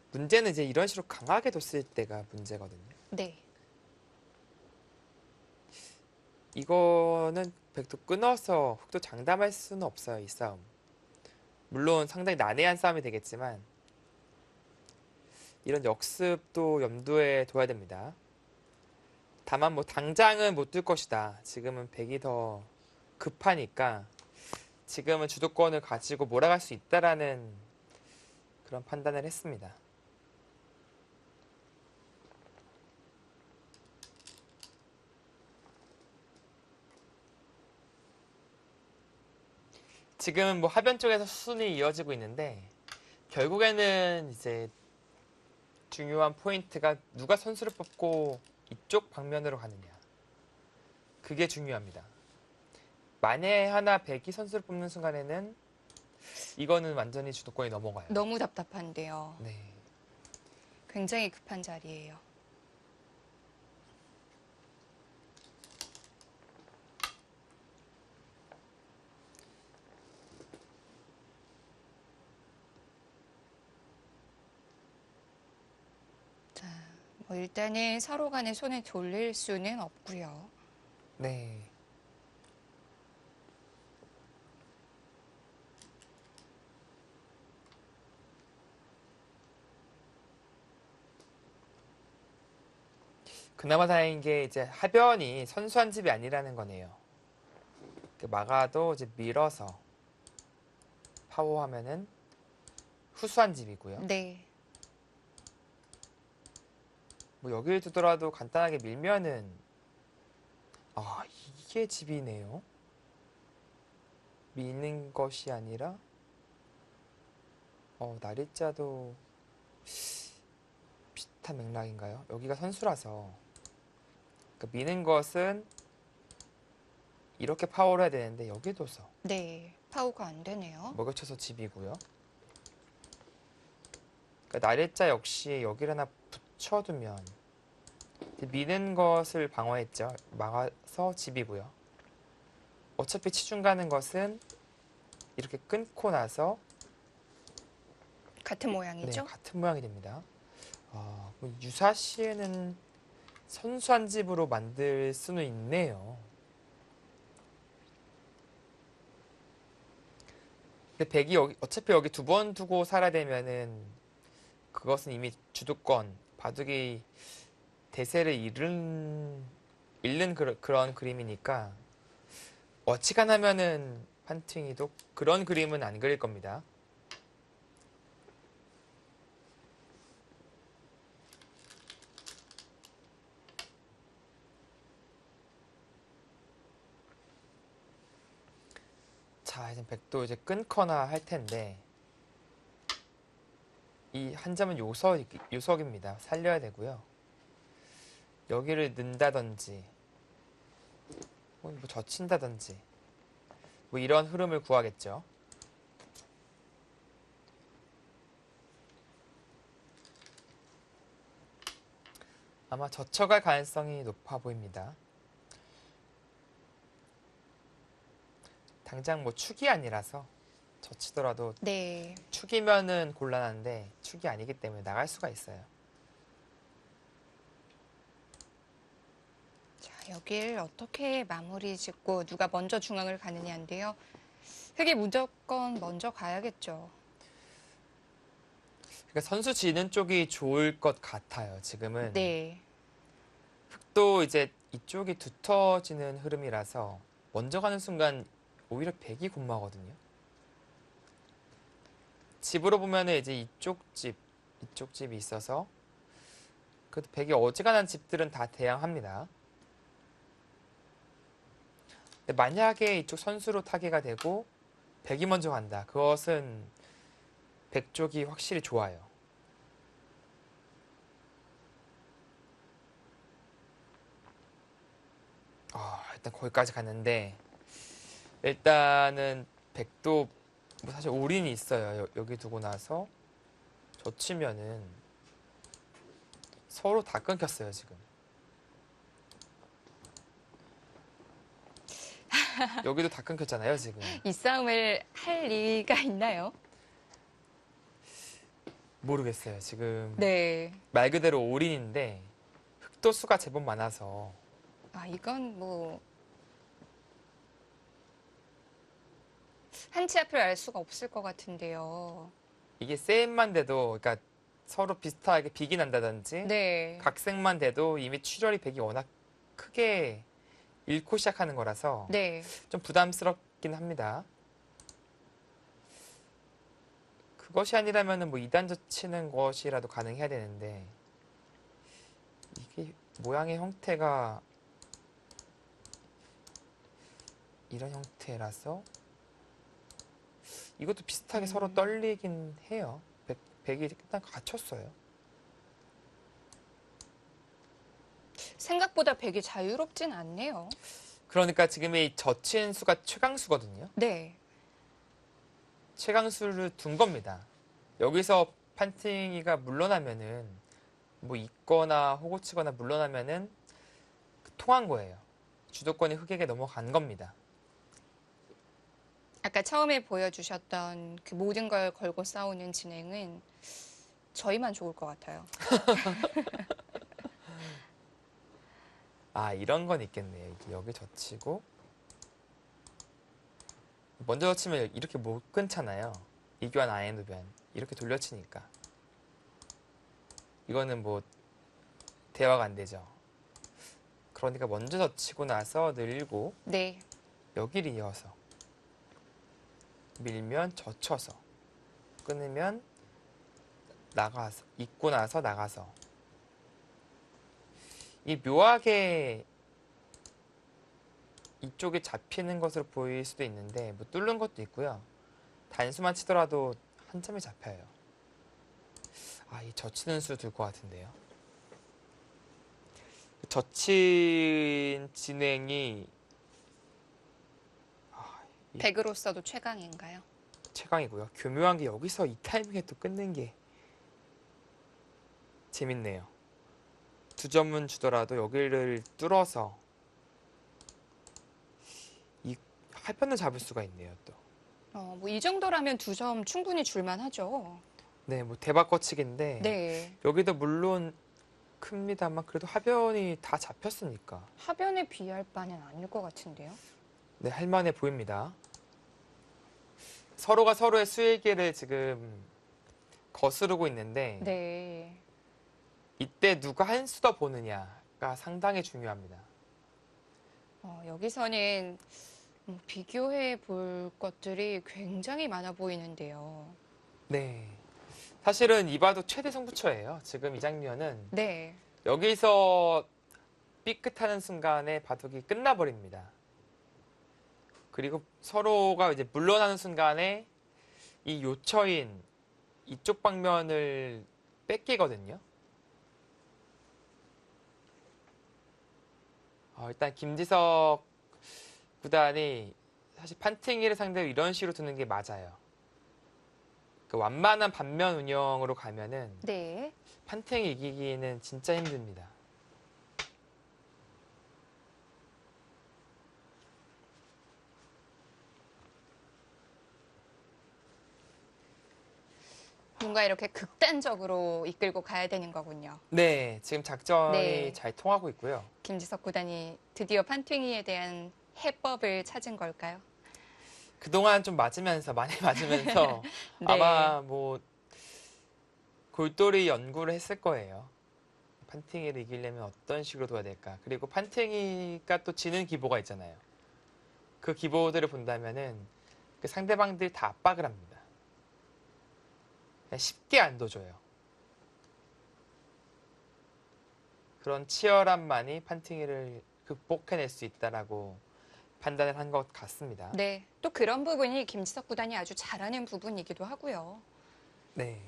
문제는 이제 이런 식으로 강하게 뒀을 때가 문제거든요. 네. 이거는 백도 끊어서 흑도 장담할 수는 없어요, 이 싸움. 물론 상당히 난해한 싸움이 되겠지만 이런 역습도 염두에 둬야 됩니다. 다만 뭐 당장은 못 들 것이다. 지금은 백이 더 급하니까 지금은 주도권을 가지고 몰아갈 수 있다라는 그런 판단을 했습니다. 지금은 뭐 하변 쪽에서 수순이 이어지고 있는데 결국에는 이제 중요한 포인트가 누가 선수를 뽑고 이쪽 방면으로 가느냐. 그게 중요합니다. 만에 하나 백이 선수를 뽑는 순간에는 이거는 완전히 주도권이 넘어가요. 너무 답답한데요. 네. 굉장히 급한 자리예요. 자, 뭐 일단은 서로 간에 손을 돌릴 수는 없고요. 네. 그나마 다행인 게 이제 하변이 선수한 집이 아니라는 거네요. 막아도 이제 밀어서 파워하면은 후수한 집이고요. 네. 뭐 여기를 두더라도 간단하게 밀면은 이게 집이네요. 미는 것이 아니라 날일자도 비슷한 맥락인가요? 여기가 선수라서 그러니까 미는 것은 이렇게 파워를 해야 되는데 여기 둬서 네. 파워가 안 되네요. 먹여쳐서 집이고요. 그러니까 날일자 역시 여기를 하나 붙여두면 미는 것을 방어했죠. 막아서 집이고요. 어차피 치중 가는 것은 이렇게 끊고 나서 같은 모양이죠? 네, 같은 모양이 됩니다. 유사시에는 선수한 집으로 만들 수는 있네요. 근데 백이 어차피 여기 두 번 두고 살아야 되면은 그것은 이미 주도권, 바둑이 대세를 잃는 그런 그림이니까 어지간하면은 판팅이도 그런 그림은 안 그릴 겁니다. 자, 이제 백도 이제 끊거나 할 텐데 이 한 점은 요석입니다. 살려야 되고요. 여기를 넣는다든지 뭐 젖힌다든지 뭐 이런 흐름을 구하겠죠. 아마 젖혀갈 가능성이 높아 보입니다. 당장 뭐 축이 아니라서 젖히더라도 네. 축이면은 곤란한데 축이 아니기 때문에 나갈 수가 있어요. 자, 여길 어떻게 마무리 짓고 누가 먼저 중앙을 가느냐인데요. 흑이 무조건 먼저 가야겠죠. 그러니까 선수 지는 쪽이 좋을 것 같아요. 지금은 네. 흑도 이제 이쪽이 두터지는 흐름이라서 먼저 가는 순간 오히려 백이 곤마거든요. 집으로 보면은 이제 이쪽 집이 있어서 그래도 백이 어지간한 집들은 다 대항합니다. 근데 만약에 이쪽 선수로 타개가 되고 백이 먼저 간다. 그것은 백 쪽이 확실히 좋아요. 일단 거기까지 갔는데 일단은 백도 뭐 사실 올인이 있어요. 여기 두고 나서 젖히면은 서로 다 끊겼어요, 지금. 여기도 다 끊겼잖아요, 지금. 이 싸움을 할 리가 있나요? 모르겠어요, 지금. 네. 말 그대로 올인인데 흑도 수가 제법 많아서 아, 이건 뭐 한치 앞을 알 수가 없을 것 같은데요. 이게 세임만 돼도 그러니까 서로 비슷하게 빅이 난다든지 네. 각색만 돼도 이미 출혈이 백이 워낙 크게 잃고 시작하는 거라서 네. 좀 부담스럽긴 합니다. 그것이 아니라면은 뭐 2단 젖히는 것이라도 가능해야 되는데 이게 모양의 형태가 이런 형태라서 이것도 비슷하게 서로 떨리긴 해요. 백이 일단 갇혔어요. 생각보다 백이 자유롭진 않네요. 그러니까 지금 이 젖힌 수가 최강수거든요. 네. 최강수를 둔 겁니다. 여기서 판팅이가 물러나면은 뭐 있거나 호구 치거나 물러나면은 통한 거예요. 주도권이 흑에게 넘어간 겁니다. 아까 처음에 보여주셨던 그 모든 걸 걸고 싸우는 진행은 저희만 좋을 것 같아요. 이런 건 있겠네요. 여기 젖히고 먼저 젖히면 이렇게 못 끊잖아요. 이교환 아인도변 이렇게 돌려치니까 이거는 뭐 대화가 안 되죠. 그러니까 먼저 젖히고 나서 늘고 네. 여기를 이어서 밀면 젖혀서 끊으면 나가서 입고 나서 나가서 이 묘하게 이쪽에 잡히는 것으로 보일 수도 있는데 뭐 뚫는 것도 있고요. 단수만 치더라도 한 점이 잡혀요. 이 젖히는 수 둘 것 같은데요. 젖힌 진행이 백으로서도 최강인가요? 최강이고요. 교묘한 게 여기서 이 타이밍에 또 끊는 게 재밌네요. 두 점은 주더라도 여기를 뚫어서 이 하편을 잡을 수가 있네요. 또. 뭐 이 정도라면 2점 충분히 줄만 하죠. 네, 뭐 대박 거치기인데 네. 여기도 물론 큽니다만 그래도 하변이 다 잡혔으니까 하변에 비할 바는 아닐 것 같은데요. 네, 할만해 보입니다. 서로가 서로의 수익을 지금 거스르고 있는데 네. 이때 누가 한 수 더 보느냐가 상당히 중요합니다. 여기서는 비교해 볼 것들이 굉장히 많아 보이는데요. 네. 사실은 이 바둑 최대 승부처예요. 지금 이 장면은 네. 여기서 삐끗하는 순간에 바둑이 끝나버립니다. 그리고 서로가 이제 물러나는 순간에 이 요처인 이쪽 방면을 뺏기거든요. 일단 김지석 구단이 사실 판팅이를 상대로 이런 식으로 두는 게 맞아요. 그 완만한 반면 운영으로 가면은 네. 판팅이 이기기는 진짜 힘듭니다. 뭔가 이렇게 극단적으로 이끌고 가야 되는 거군요. 네, 지금 작전이 네. 잘 통하고 있고요. 김지석 구단이 드디어 판팅이에 대한 해법을 찾은 걸까요? 그동안 좀 맞으면서 많이 맞으면서 네. 아마 뭐 골똘히 연구를 했을 거예요. 판팅이를 이기려면 어떤 식으로 둬야 될까? 그리고 판팅이가 또 지는 기보가 있잖아요. 그 기보들을 본다면은 그 상대방들이 다 압박을 합니다. 그냥 쉽게 안 둬줘요. 그런 치열함만이 판팅이를 극복해낼 수 있다라고 판단을 한 것 같습니다. 네. 또 그런 부분이 김지석 구단이 아주 잘하는 부분이기도 하고요. 네.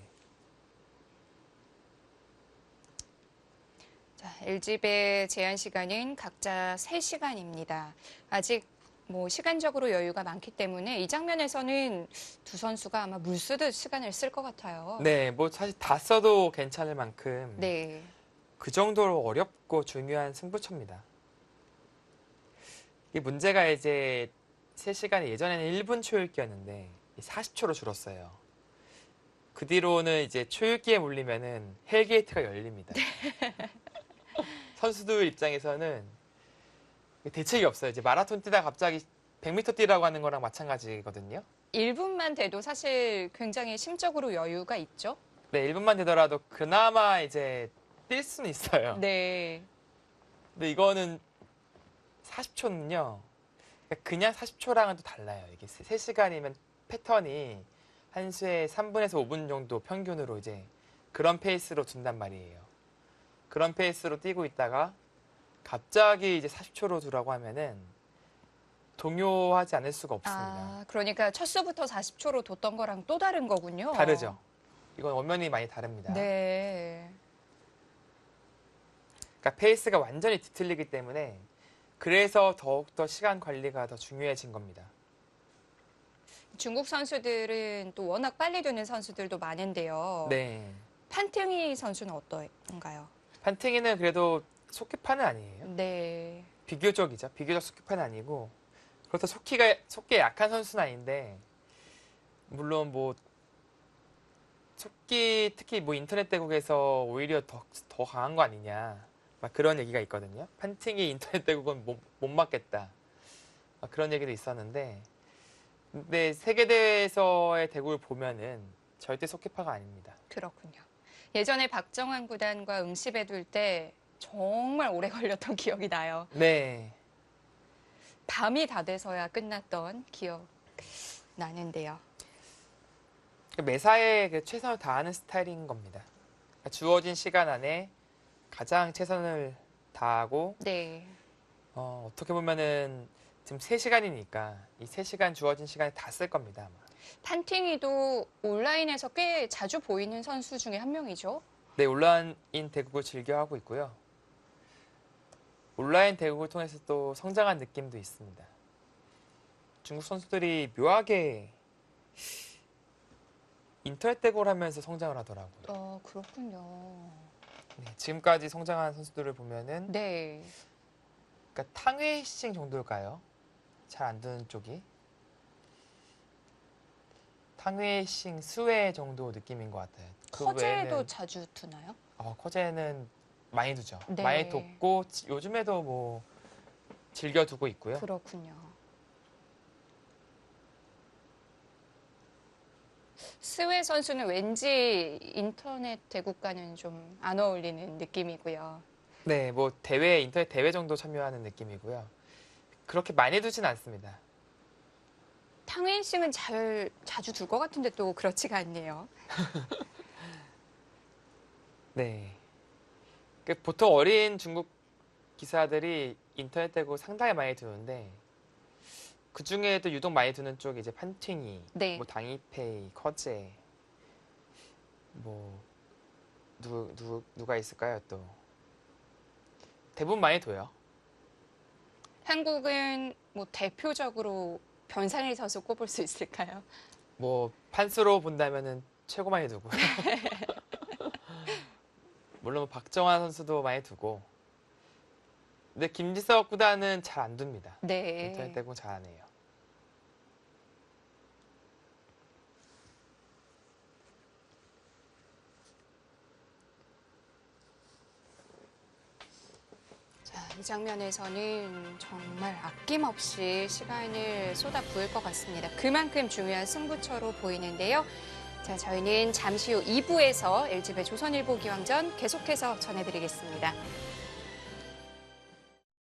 자, LG배 제한 시간은 각자 3시간입니다. 아직 뭐 시간적으로 여유가 많기 때문에 이 장면에서는 두 선수가 아마 물 쓰듯 시간을 쓸 것 같아요. 네, 뭐 사실 다 써도 괜찮을 만큼 네. 그 정도로 어렵고 중요한 승부처입니다. 이 문제가 이제 3시간이 예전에는 1분 초읽기였는데 40초로 줄었어요. 그 뒤로는 이제 초읽기에 몰리면은 헬게이트가 열립니다. 선수들 입장에서는 대책이 없어요. 이제 마라톤 뛰다가 갑자기 100m 뛰라고 하는 거랑 마찬가지거든요. 1분만 돼도 사실 굉장히 심적으로 여유가 있죠? 네, 1분만 되더라도 그나마 이제 뛸 수는 있어요. 네. 근데 이거는 40초는요. 그냥 40초랑은 또 달라요. 이게 3시간이면 패턴이 한 수에 3분에서 5분 정도 평균으로 이제 그런 페이스로 둔단 말이에요. 그런 페이스로 뛰고 있다가 갑자기 이제 40초로 두라고 하면은 동요하지 않을 수가 없습니다. 아, 그러니까 첫 수부터 40초로 뒀던 거랑 또 다른 거군요. 다르죠. 이건 엄연히 많이 다릅니다. 네. 그러니까 페이스가 완전히 뒤틀리기 때문에 그래서 더욱더 시간 관리가 더 중요해진 겁니다. 중국 선수들은 또 워낙 빨리 두는 선수들도 많은데요. 네. 판팅이 선수는 어떤가요? 판팅이는 그래도 속기판은 아니에요. 네. 비교적이죠. 비교적 속기판은 아니고 그렇다고 속기에 약한 선수는 아닌데 물론 뭐 속기 특히 뭐 인터넷 대국에서 오히려 더 강한 거 아니냐 막 그런 얘기가 있거든요. 판팅이 인터넷 대국은 못 맞겠다. 막 그런 얘기도 있었는데 근데 세계대회에서의 대국을 보면은 절대 속기파가 아닙니다. 그렇군요. 예전에 박정환 구단과 응시배 둘 때 정말 오래 걸렸던 기억이 나요. 네. 밤이 다 돼서야 끝났던 기억 나는데요. 매사에 그 최선을 다하는 스타일인 겁니다. 그러니까 주어진 시간 안에 가장 최선을 다하고 네. 어떻게 보면은 지금 3시간이니까 이 3시간 주어진 시간에 다 쓸 겁니다. 아마. 판팅이도 온라인에서 꽤 자주 보이는 선수 중에 한 명이죠. 네, 온라인 대국을 즐겨하고 있고요. 온라인 대국을 통해서 또 성장한 느낌도 있습니다. 중국 선수들이 묘하게 인터넷 대국을 하면서 성장을 하더라고요. 그렇군요. 네, 지금까지 성장한 선수들을 보면은 네. 그러니까 탕웨이싱 정도일까요? 잘 안 드는 쪽이. 탕웨이싱 스웨 정도 느낌인 것 같아요. 그 커제도 외에는 자주 두나요? 커제는 많이 두죠. 네. 많이 뒀고 요즘에도 뭐 즐겨 두고 있고요. 그렇군요. 스웨 선수는 왠지 인터넷 대국과는 좀 안 어울리는 느낌이고요. 네, 뭐 인터넷 대회 정도 참여하는 느낌이고요. 그렇게 많이 두진 않습니다. 탕웨인싱은 자주 둘 것 같은데 또 그렇지가 않네요. 네. 보통 어린 중국 기사들이 인터넷 대국 상당히 많이 두는데 그 중에도 유독 많이 두는 쪽이 이제 판팅이, 네. 뭐 당이페이, 커제, 뭐 누가 있을까요 또? 대부분 많이 둬요. 한국은 뭐 대표적으로 변상일 선수 꼽을 수 있을까요? 뭐 판수로 본다면은 최고 많이 두고 물론 뭐 박정환 선수도 많이 두고 근데 김지석 구단은 잘 안 둡니다. 네. 인터넷 대국 잘 안 해요. 자, 이 장면에서는 정말 아낌없이 시간을 쏟아 부을 것 같습니다. 그만큼 중요한 승부처로 보이는데요. 자, 저희는 잠시 후 2부에서 LG배 조선일보 기왕전 계속해서 전해드리겠습니다.